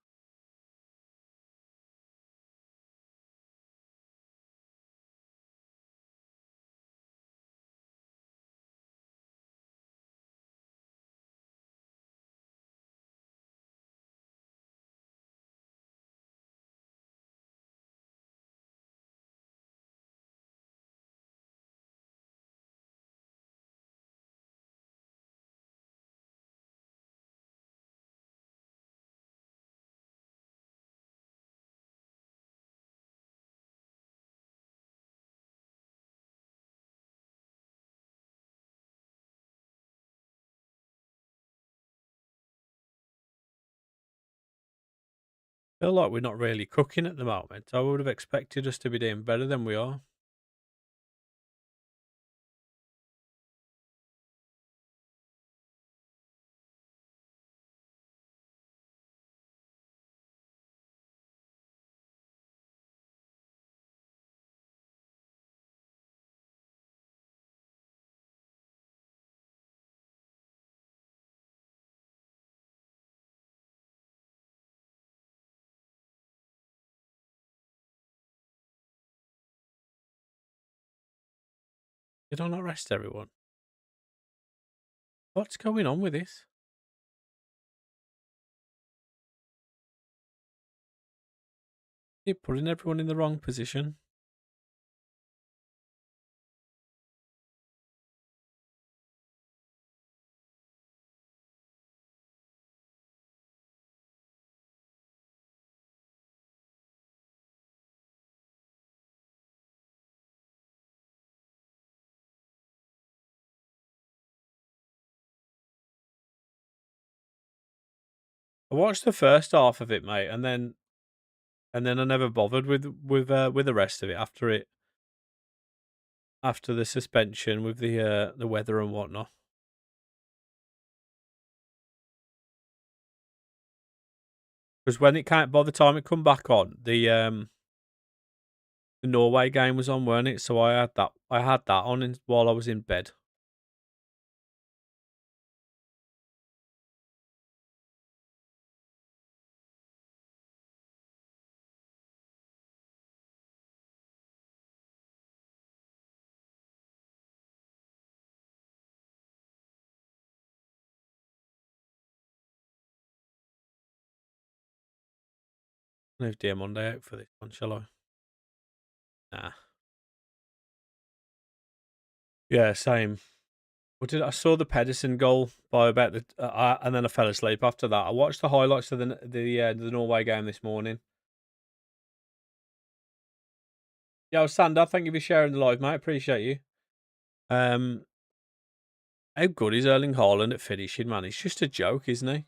Feel like we're not really cooking at the moment. I would have expected us to be doing better than we are. You don't rest everyone. What's going on with this? You're putting everyone in the wrong position. I watched the first half of it, mate, and then I never bothered with the rest of it after the suspension with the weather and whatnot. Because when it came, by the time it come back on, the Norway game was on, weren't it? So I had that on while I was in bed. Leave dear Monday out for this one, shall I? Nah. Yeah, same. I saw the Pedersen goal by about and then I fell asleep after that. I watched the highlights of the Norway game this morning. Yo, Sander, thank you for sharing the live, mate. Appreciate you. How good is Erling Haaland at finishing, man? He's just a joke, isn't he?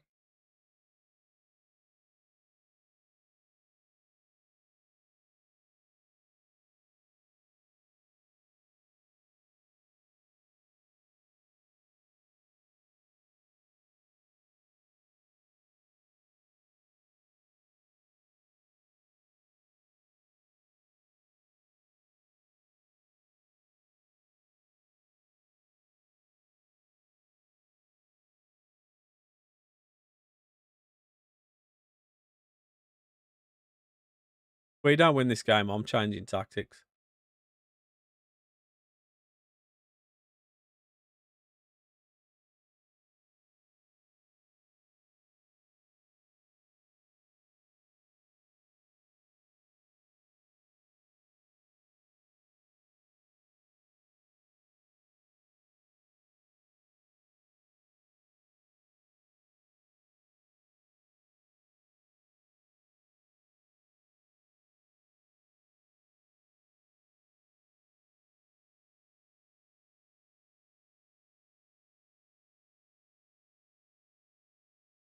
We don't win this game. I'm changing tactics.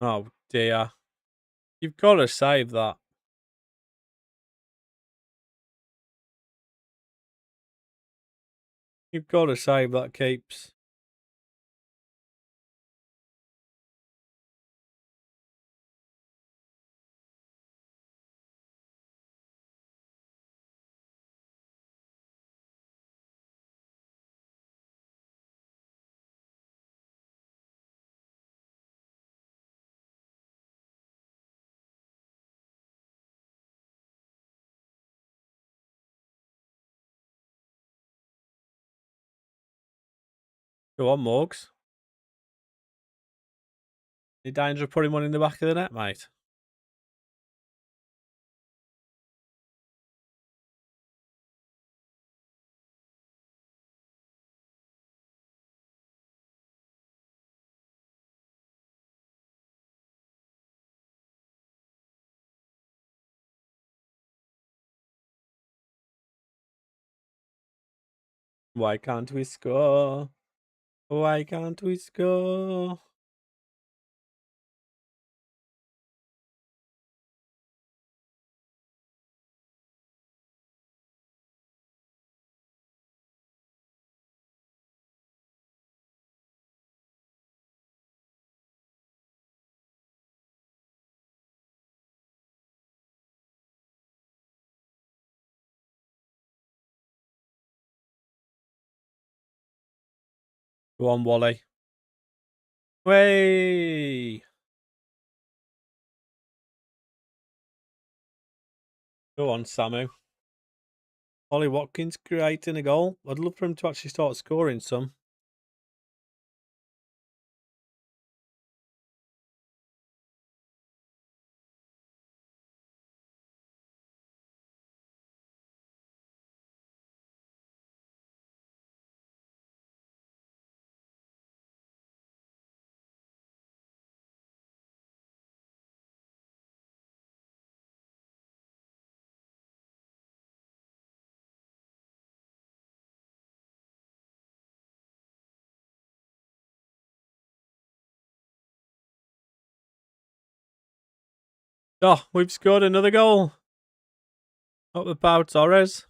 Oh dear. You've got to save that. You've got to save that, Keeps. Go on, Morgs. Any danger of putting one in the back of the net, mate? Why can't we score? Why can't we score? Go on, Wally. Way. Go on, Samu. Ollie Watkins creating a goal. I'd love for him to actually start scoring some. Oh, we've scored another goal. Up about Torres.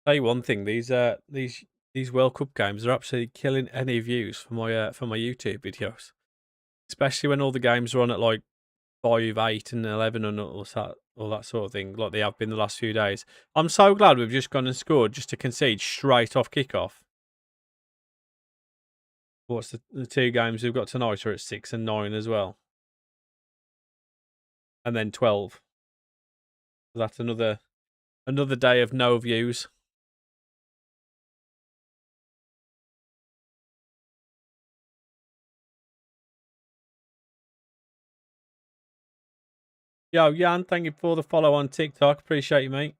Tell you one thing, these World Cup games are absolutely killing any views for my YouTube videos. Especially when all the games are on at like 5, 8, and 11, and all that sort of thing, like they have been the last few days. I'm so glad we've just gone and scored just to concede straight off kickoff. What's the two games we've got tonight are at 6 and 9 as well, and then 12. So that's another day of no views. Yo, Jan, thank you for the follow on TikTok. Appreciate you, mate.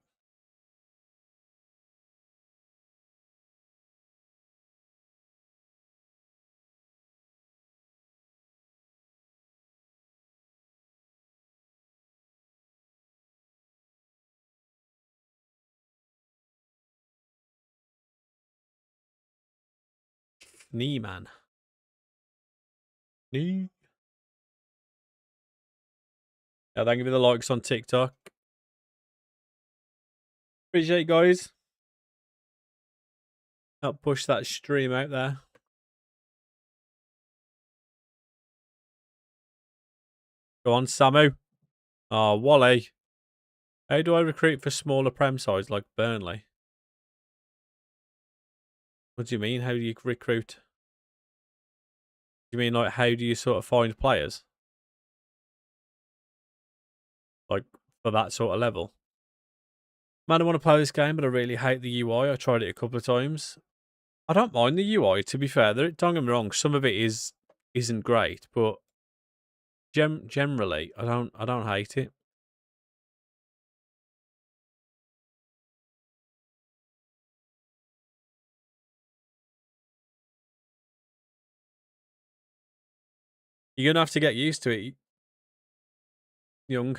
Knee, man. Knee. Yeah, thank you for the likes on TikTok. Appreciate it, guys. Help push that stream out there. Go on, Samu. Oh, Wally. How do I recruit for smaller prem sides like Burnley? What do you mean? How do you recruit? You mean like how do you sort of find players? Like for that sort of level? Man, I want to play this game, but I really hate the UI. I tried it a couple of times. I don't mind the UI, to be fair. Don't get me wrong, some of it isn't great, but generally I don't hate it. You're gonna have to get used to it, young.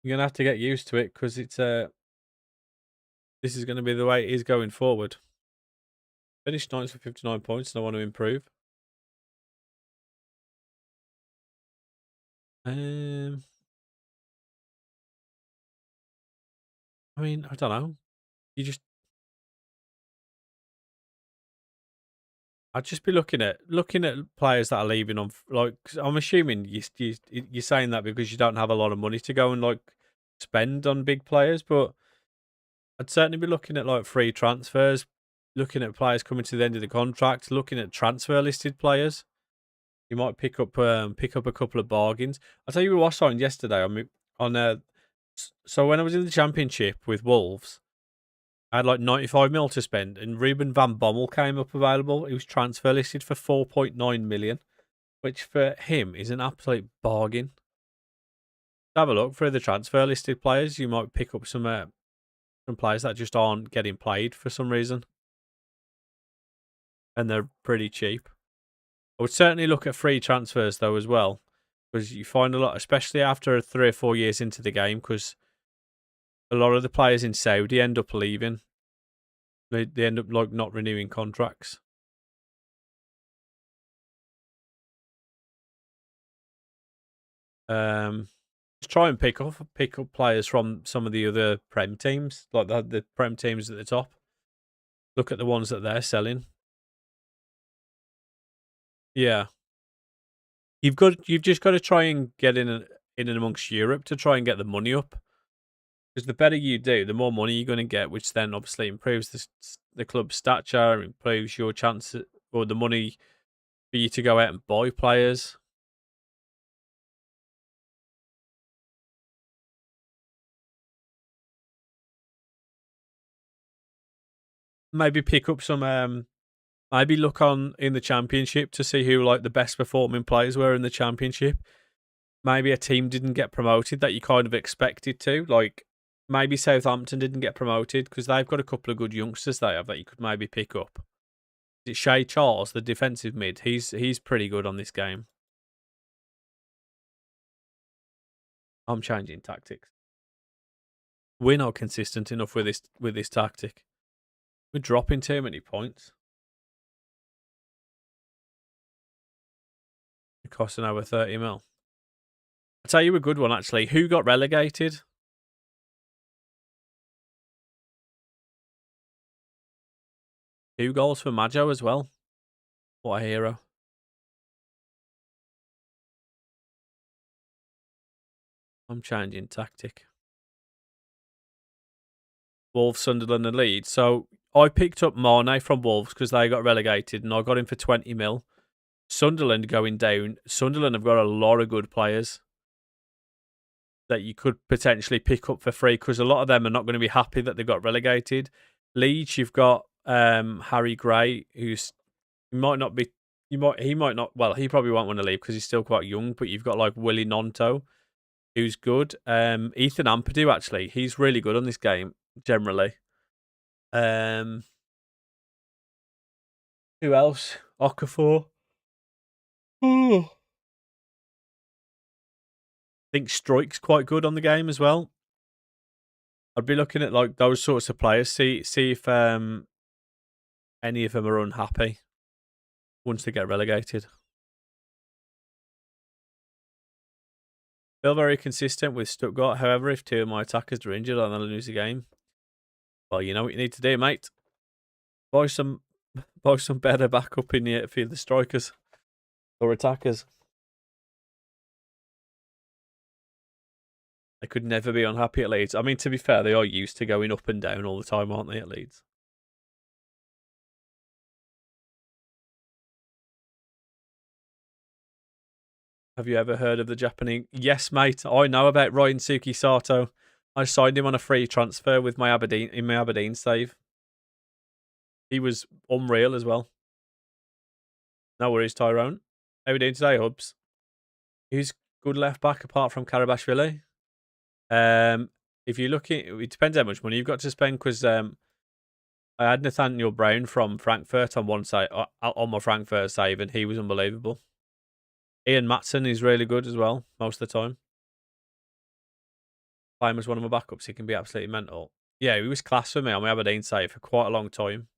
You're gonna have to get used to it because it's this is gonna be the way it is going forward. Finished ninth with 59 points, and I want to improve. I mean, I don't know. I'd just be looking at players that are leaving on like. 'Cause I'm assuming you're saying that because you don't have a lot of money to go and like spend on big players, but I'd certainly be looking at like free transfers, looking at players coming to the end of the contract, looking at transfer listed players. You might pick up a couple of bargains. I'll tell you what I signed yesterday so when I was in the Championship with Wolves, I had like 95 mil to spend, and Ruben van Bommel came up available. He was transfer listed for 4.9 million, which for him is an absolute bargain. Have a look for the transfer listed players. You might pick up some players that just aren't getting played for some reason, and they're pretty cheap. I would certainly look at free transfers though as well, because you find a lot, especially after 3 or 4 years into the game, because a lot of the players in Saudi end up leaving. They end up like not renewing contracts. Just try and pick up players from some of the other Prem teams, like the Prem teams at the top. Look at the ones that they're selling. Yeah, you've just got to try and get in and amongst Europe to try and get the money up. Because the better you do, the more money you're going to get, which then obviously improves the club's stature, improves your chance or the money for you to go out and buy players. Maybe pick up some. Maybe look on in the Championship to see who like the best performing players were in the Championship. Maybe a team didn't get promoted that you kind of expected to. Like maybe Southampton didn't get promoted because they've got a couple of good youngsters they have that you could maybe pick up. It's Shea Charles, the defensive mid. He's pretty good on this game. I'm changing tactics. We're not consistent enough with this tactic. We're dropping too many points. It costing over 30 mil. I'll tell you a good one actually. Who got relegated? 2 goals for Maggio as well. What a hero. I'm changing tactic. Wolves, Sunderland and Leeds. So I picked up Mane from Wolves because they got relegated and I got him for 20 mil. Sunderland going down. Sunderland have got a lot of good players that you could potentially pick up for free because a lot of them are not going to be happy that they got relegated. Leeds, you've got Harry Gray, who's he might not. Well, he probably won't want to leave because he's still quite young. But you've got like Willie Nonto, who's good. Ethan Ampadu, actually, he's really good on this game generally. Who else? Okafor. I think Strike's quite good on the game as well. I'd be looking at like those sorts of players. See if any of them are unhappy once they get relegated. Feel very consistent with Stuttgart. However, if 2 of my attackers are injured and they'll lose the game, well, you know what you need to do, mate. Buy some better backup in here for the strikers or attackers. They could never be unhappy at Leeds. I mean, to be fair, they are used to going up and down all the time, aren't they, at Leeds? Have you ever heard of the Japanese? Yes, mate. I know about Ryosuke Sato. I signed him on a free transfer with my Aberdeen save. He was unreal as well. No worries, Tyrone. How are we doing today, Hubs? Who's good left back apart from Karabashvili? If you're looking, it depends how much money you've got to spend because I had Nathaniel Brown from Frankfurt on one side on my Frankfurt save, and he was unbelievable. Ian Matson is really good as well most of the time. Play him as one of my backups. He can be absolutely mental. Yeah, he was class for me on my Aberdeen save for quite a long time.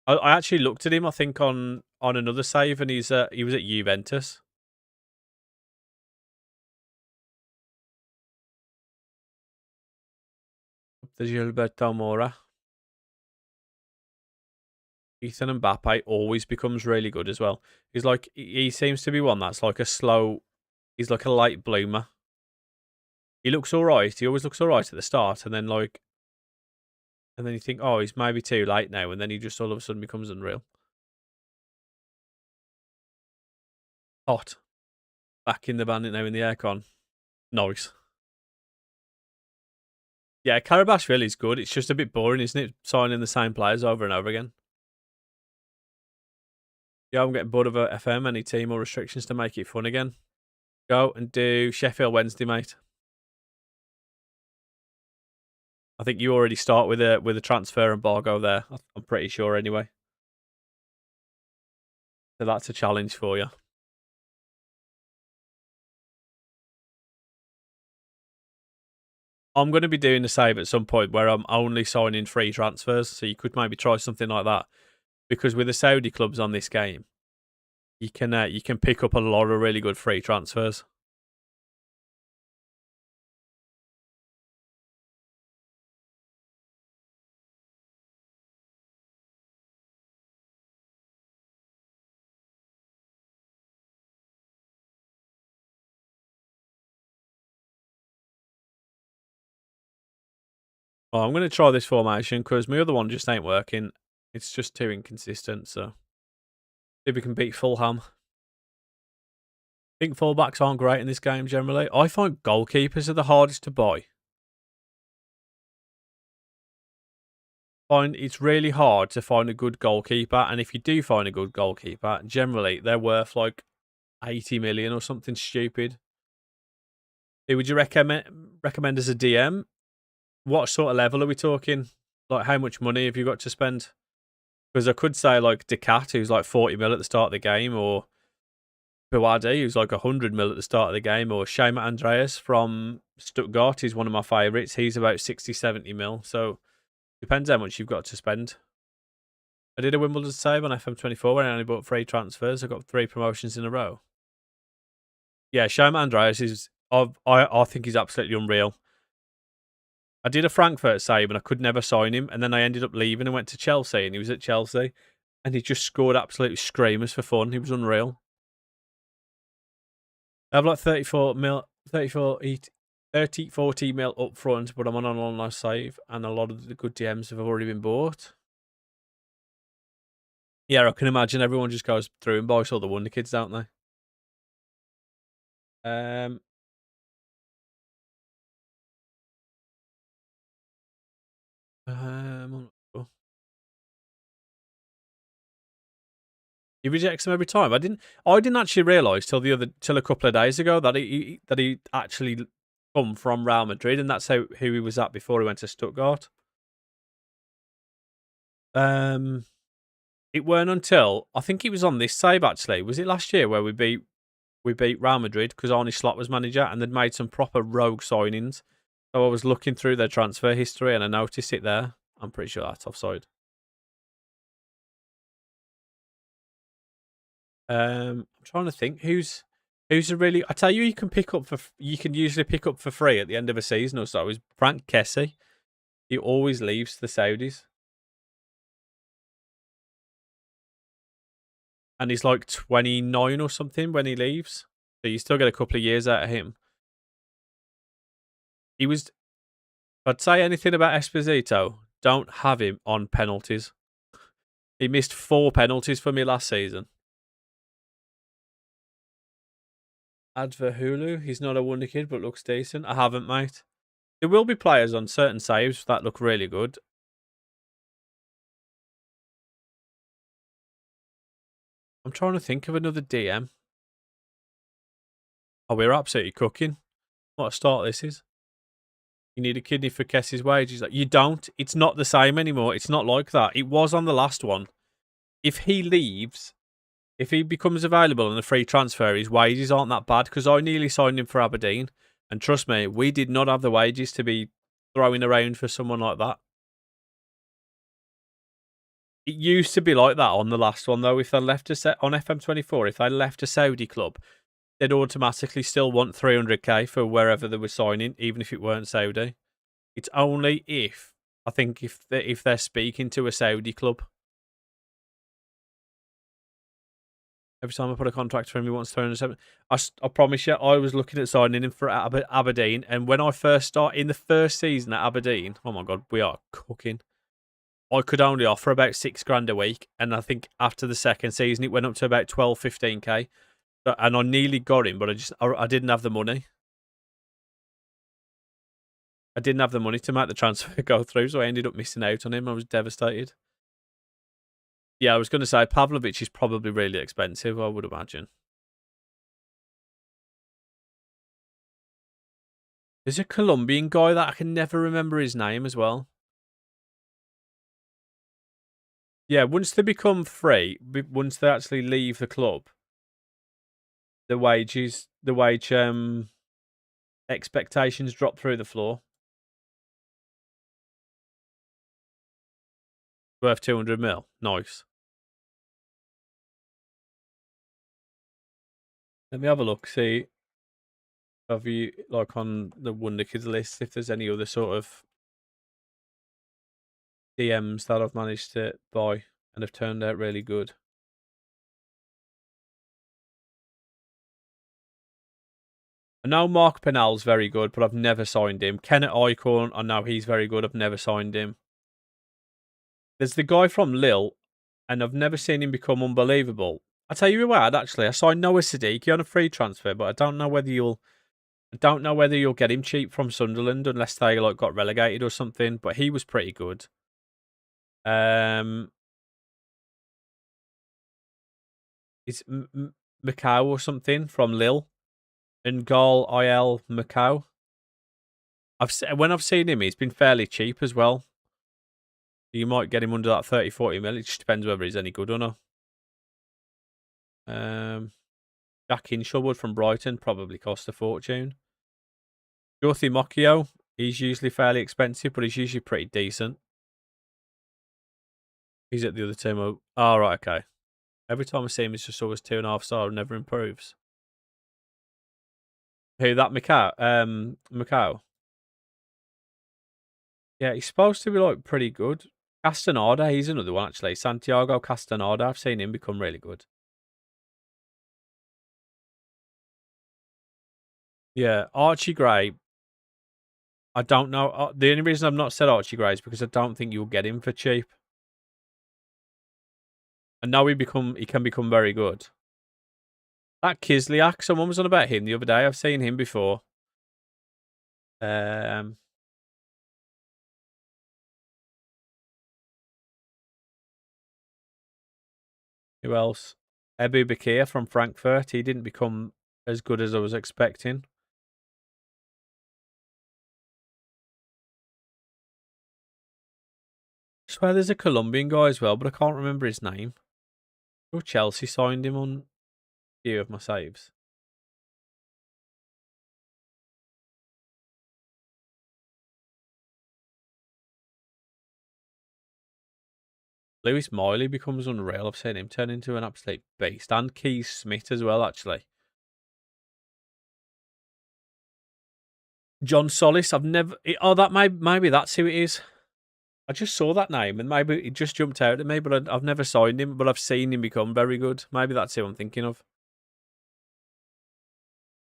I actually looked at him, I think, on another save, and he was at Juventus. The Gilberto Mora. Ethan Mbappe always becomes really good as well. He seems to be one that's like he's like a late bloomer. He looks alright. He always looks alright at the start, and then you think, oh, he's maybe too late now, and then he just all of a sudden becomes unreal. Hot. Back in the bandit now in the aircon. Nice. Yeah, Karabashvili is good. It's just a bit boring, isn't it? Signing the same players over and over again. Yeah, I'm getting bored of a FM. Any team or restrictions to make it fun again? Go and do Sheffield Wednesday, mate. I think you already start with a transfer embargo there. I'm pretty sure anyway. So that's a challenge for you. I'm going to be doing the save at some point where I'm only signing free transfers. So you could maybe try something like that. Because with the Saudi clubs on this game, you can pick up a lot of really good free transfers. Well, I'm going to try this formation because my other one just ain't working. It's just too inconsistent. So see if we can beat Fulham. I think fullbacks aren't great in this game generally. I find goalkeepers are the hardest to buy. It's really hard to find a good goalkeeper, and if you do find a good goalkeeper, generally they're worth like 80 million or something stupid. Who would you recommend as a DM? What sort of level are we talking? Like, how much money have you got to spend? Because I could say, like, Decat, who's like 40 mil at the start of the game, or Buadi, who's like 100 mil at the start of the game, or Shema Andreas from Stuttgart is one of my favourites. He's about 60, 70 mil. So, depends how much you've got to spend. I did a Wimbledon save on FM24 when I only bought 3 transfers. I got 3 promotions in a row. Yeah, Shema Andreas is, I think he's absolutely unreal. I did a Frankfurt save and I could never sign him, and then I ended up leaving and went to Chelsea, and he was at Chelsea, and he just scored absolute screamers for fun. He was unreal. I have like 34 mil, 30, 40 mil up front, but I'm on an online save, and a lot of the good DMs have already been bought. Yeah, I can imagine everyone just goes through and buys all the Wonder Kids, don't they? Um, oh. He rejects them every time. I didn't actually realise till a couple of days ago that he actually come from Real Madrid, and that's who he was at before he went to Stuttgart. It weren't until I think it was on this save actually. Was it last year where we beat Real Madrid because Arne Slot was manager, and they'd made some proper rogue signings. So I was looking through their transfer history and I noticed it there. I'm pretty sure that's offside. I'm trying to think who's a really. I tell you, you can usually pick up for free at the end of a season or so. Is Frank Kessie? He always leaves the Saudis, and he's like 29 or something when he leaves. So you still get a couple of years out of him. He was. If I'd say anything about Esposito, don't have him on penalties. He missed 4 penalties for me last season. Adverhulu, he's not a wonder kid, but looks decent. I haven't, mate. There will be players on certain saves that look really good. I'm trying to think of another DM. Oh, we're absolutely cooking. What a start this is. You need a kidney for Kessie's wages. Like, you don't. It's not the same anymore. It's not like that. It was on the last one. If he leaves, if he becomes available on a free transfer, his wages aren't that bad, because I nearly signed him for Aberdeen. And trust me, we did not have the wages to be throwing around for someone like that. It used to be like that on the last one, though. If they left on FM24, if they left a Saudi club, they'd automatically still want 300k for wherever they were signing, even if it weren't Saudi. It's only if they're speaking to a Saudi club. Every time I put a contract for him, he wants 307. I promise you, I was looking at signing him for Aberdeen, and when I first started in the first season at Aberdeen, oh my god, we are cooking. I could only offer about $6,000 a week, and I think after the second season, it went up to about 12, 15k. And I nearly got him, but I didn't have the money. I didn't have the money to make the transfer go through, so I ended up missing out on him. I was devastated. Yeah, I was going to say Pavlovic is probably really expensive, I would imagine. There's a Colombian guy that I can never remember his name as well. Yeah, once they become free, once they actually leave the club, the wage expectations drop through the floor. Worth 200 mil. Nice. Let me have a look, see have you, like, on the Wonder Kids list, if there's any other sort of DMs that I've managed to buy and have turned out really good. I know Mark Penal's very good, but I've never signed him. Kenneth Eichhorn, I know he's very good. I've never signed him. There's the guy from Lille, and I've never seen him become unbelievable. I tell you what, actually, I signed Noah Siddiqui on a free transfer, but I don't know whether you'll get him cheap from Sunderland unless they got relegated or something. But he was pretty good. It's Macau or something from Lille. N'Gol Il Macau. When I've seen him, he's been fairly cheap as well. You might get him under that 30, 40 mil. It just depends whether he's any good or not. Jack Hinshelwood from Brighton probably cost a fortune. Dorothy Mocchio, he's usually fairly expensive, but he's usually pretty decent. He's at the other team. Oh, right, okay. Every time I see him, it's just always 2.5 star and never improves. Who, that Macau? Yeah, he's supposed to be like pretty good. Castaneda, he's another one actually. Santiago Castaneda, I've seen him become really good. Yeah, Archie Gray. I don't know. The only reason I've not said Archie Gray is because I don't think you'll get him for cheap. And now he can become very good. That Kislyak, someone was on about him the other day. I've seen him before. Who else? Ebu Bakir from Frankfurt. He didn't become as good as I was expecting. I swear there's a Colombian guy as well, but I can't remember his name. Oh, Chelsea signed him on a few of my saves. Lewis Miley becomes unreal. I've seen him turn into an absolute beast. And Keith Smith as well, actually. John Solis, I've never... Oh, that maybe that's who it is. I just saw that name and maybe it just jumped out at me, but I've never signed him, but I've seen him become very good. Maybe that's who I'm thinking of.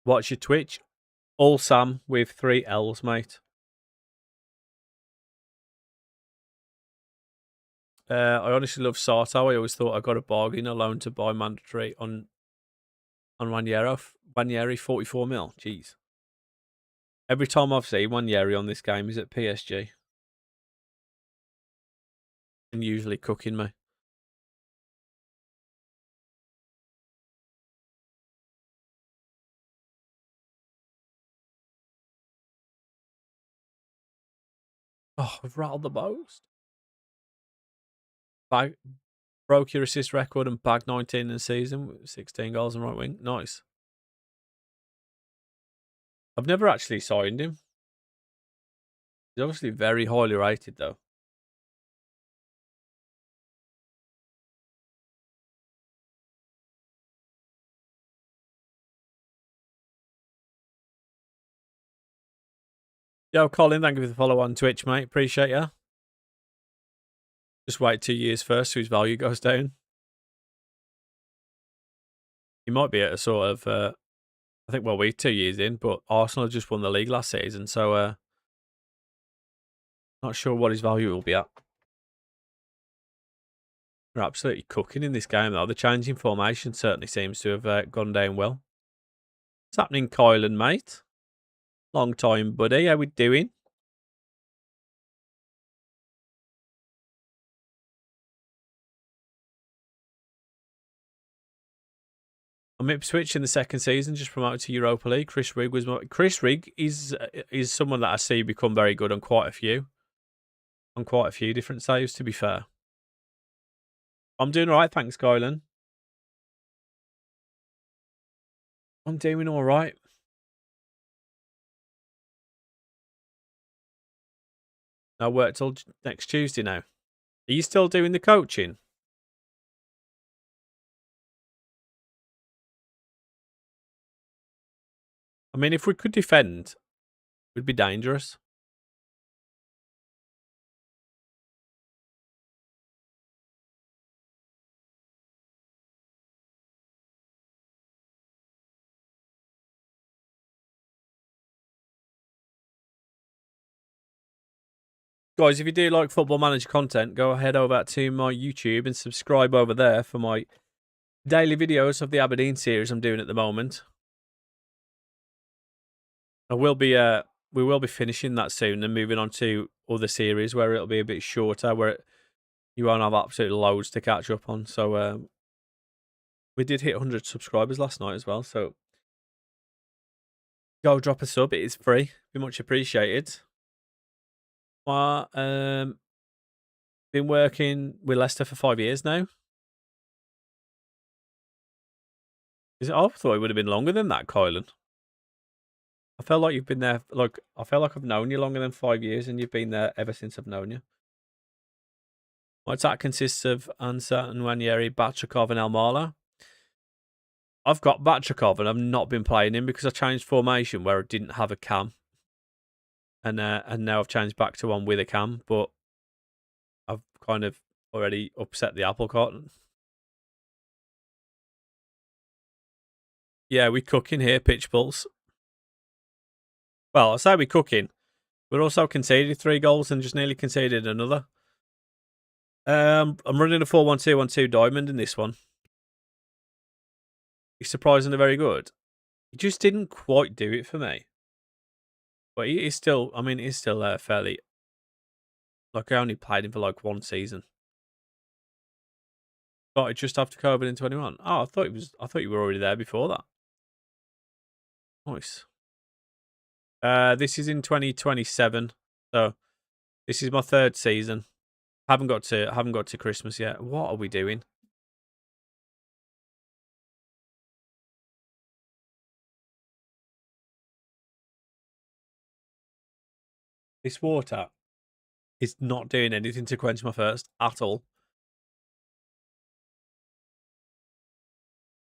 What's your Twitch? All Sam with 3 L's, mate. I honestly love Sato. I always thought I got a bargain, a loan to buy mandatory on Ranieri, 44 mil. Jeez. Every time I've seen Ranieri on this game, he's at PSG. And usually cooking me. Oh, I've rattled the most. Broke your assist record and bagged 19 in the season with 16 goals and right wing. Nice. I've never actually signed him. He's obviously very highly rated, though. Yo, Colin, thank you for the follow on Twitch, mate. Appreciate you. Just wait 2 years first so his value goes down. He might be at a sort of, I think, well, we're 2 years in, but Arsenal just won the league last season, so not sure what his value will be at. They're absolutely cooking in this game, though. The changing formation certainly seems to have gone down well. What's happening, Kylan, mate? Long time, buddy. How we doing? I'm Ipswich in the second season, just promoted to Europa League. Chris Rigg is someone that I see become very good on quite a few different saves. To be fair, I'm doing all right, thanks, Kylan. I'm doing all right. I work till next Tuesday now. Are you still doing the coaching? I mean, if we could defend, we'd be dangerous. Guys, if you do like Football Manager content, go ahead over to my YouTube and subscribe over there for my daily videos of the Aberdeen series I'm doing at the moment. We will be finishing that soon and moving on to other series where it'll be a bit shorter, where you won't have absolute loads to catch up on. So we did hit 100 subscribers last night as well. So go drop a sub. It is free. Be much appreciated. Been working with Leicester for 5 years now. Is it? I thought it would have been longer than that, Kylan. I felt like you've been there. Like I feel like I've known you longer than 5 years, and you've been there ever since I've known you. My attack consists of Ansa and Nwaneri, Batchakov, and Almala. I've got Batchakov, and I've not been playing him because I changed formation where I didn't have a cam, and now I've changed back to one with a cam, but I've kind of already upset the apple cart. Yeah, we cooking here, pitch bulls. Well, I say we cooking. We're also conceded 3 goals and just nearly conceded another. I'm running a 4-1-2-1-2 diamond in this one. He's surprisingly very good. He just didn't quite do it for me. But he is still, I mean, he's still fairly. Like, I only played him for like 1 season. Started just after COVID in 21. Oh, I thought you were already there before that. Nice. This is in 2027. So this is my 3rd season. Haven't got to Christmas yet. What are we doing? This water is not doing anything to quench my thirst at all.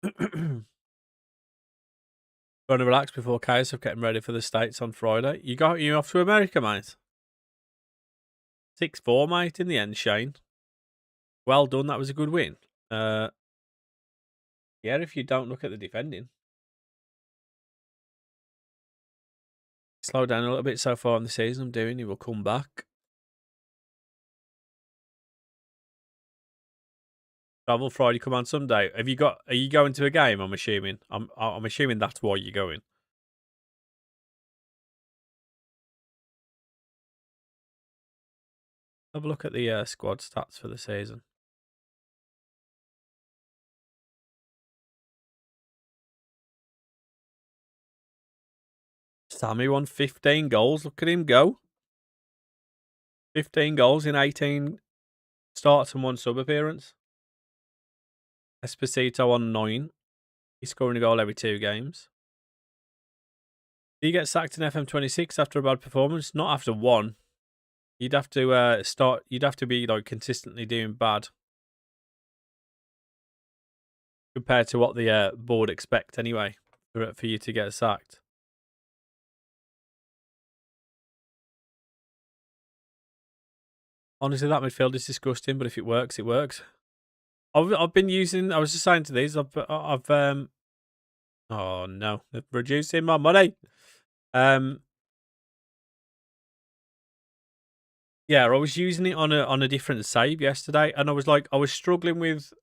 Going to relax before chaos of getting ready for the States on Friday. You off to America, mate? 6-4, mate, in the end, Shane. Well done. That was a good win. Yeah, if you don't look at the defending. Slow down a little bit so far in the season. I'm doing. He will come back. Travel Friday, come on Sunday. Are you going to a game? I'm assuming. I'm assuming that's why you're going. Have a look at the squad stats for the season. Sammy won 15 goals. Look at him go. 15 goals in 18 starts and 1 sub appearance. Esposito on 9. He's scoring a goal every 2 games. Do you get sacked in FM26 after a bad performance? Not after 1. You'd have to You'd have to be like consistently doing bad compared to what the board expect anyway for you to get sacked. Honestly, that midfield is disgusting, but if it works, it works. I've been using. I was just saying to these. Oh no, they're reducing my money. Yeah, I was using it on a different save yesterday, and I was struggling with.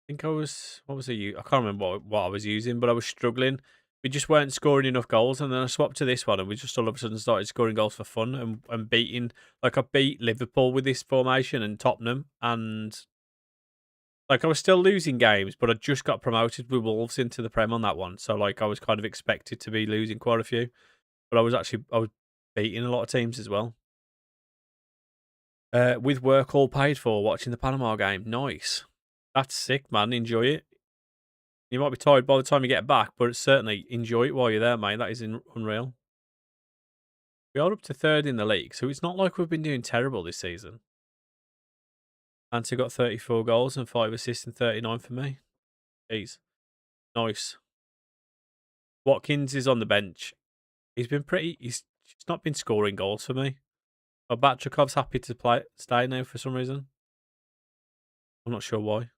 I think what was I can't remember what I was using, but I was struggling. We just weren't scoring enough goals, and then I swapped to this one, and we just all of a sudden started scoring goals for fun and beating. Like I beat Liverpool with this formation and Tottenham, and like I was still losing games, but I just got promoted with Wolves into the Prem on that one, so like I was kind of expected to be losing quite a few, but I was beating a lot of teams as well. With work all paid for, watching the Panama game, nice. That's sick, man. Enjoy it. You might be tired by the time you get back, but certainly enjoy it while you're there, mate. That is unreal. We are up to 3rd in the league, so it's not like we've been doing terrible this season. Anta got 34 goals and 5 assists and 39 for me. Jeez. Nice. Watkins is on the bench. He's not been scoring goals for me. But Batrakov's happy to stay now for some reason. I'm not sure why.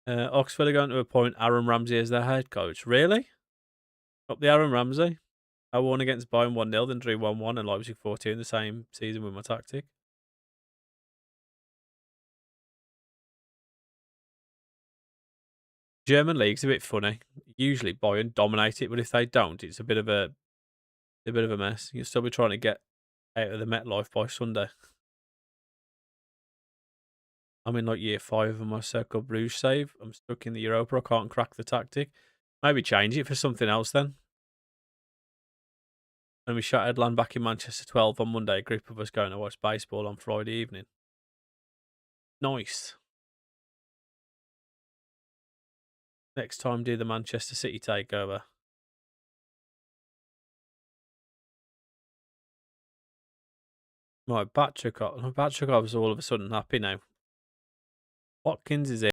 Oxford are going to appoint Aaron Ramsey as their head coach. Really? Up the Aaron Ramsey? I won against Bayern 1-0, then drew 1-1 and Leipzig 4-2 in the same season with my tactic. German league's a bit funny. Usually Bayern dominate it, but if they don't, it's a bit of a mess. You'll still be trying to get out of the MetLife by Sunday. I'm in like year 5 of my Circle Bruges save. I'm stuck in the Europa. I can't crack the tactic. Maybe change it for something else then. And we shot Headland back in Manchester 12 on Monday. A group of us going to watch baseball on Friday evening. Nice. Next time, do the Manchester City takeover. Right, Batrikov. Batrikov's all of a sudden happy now. Watkins is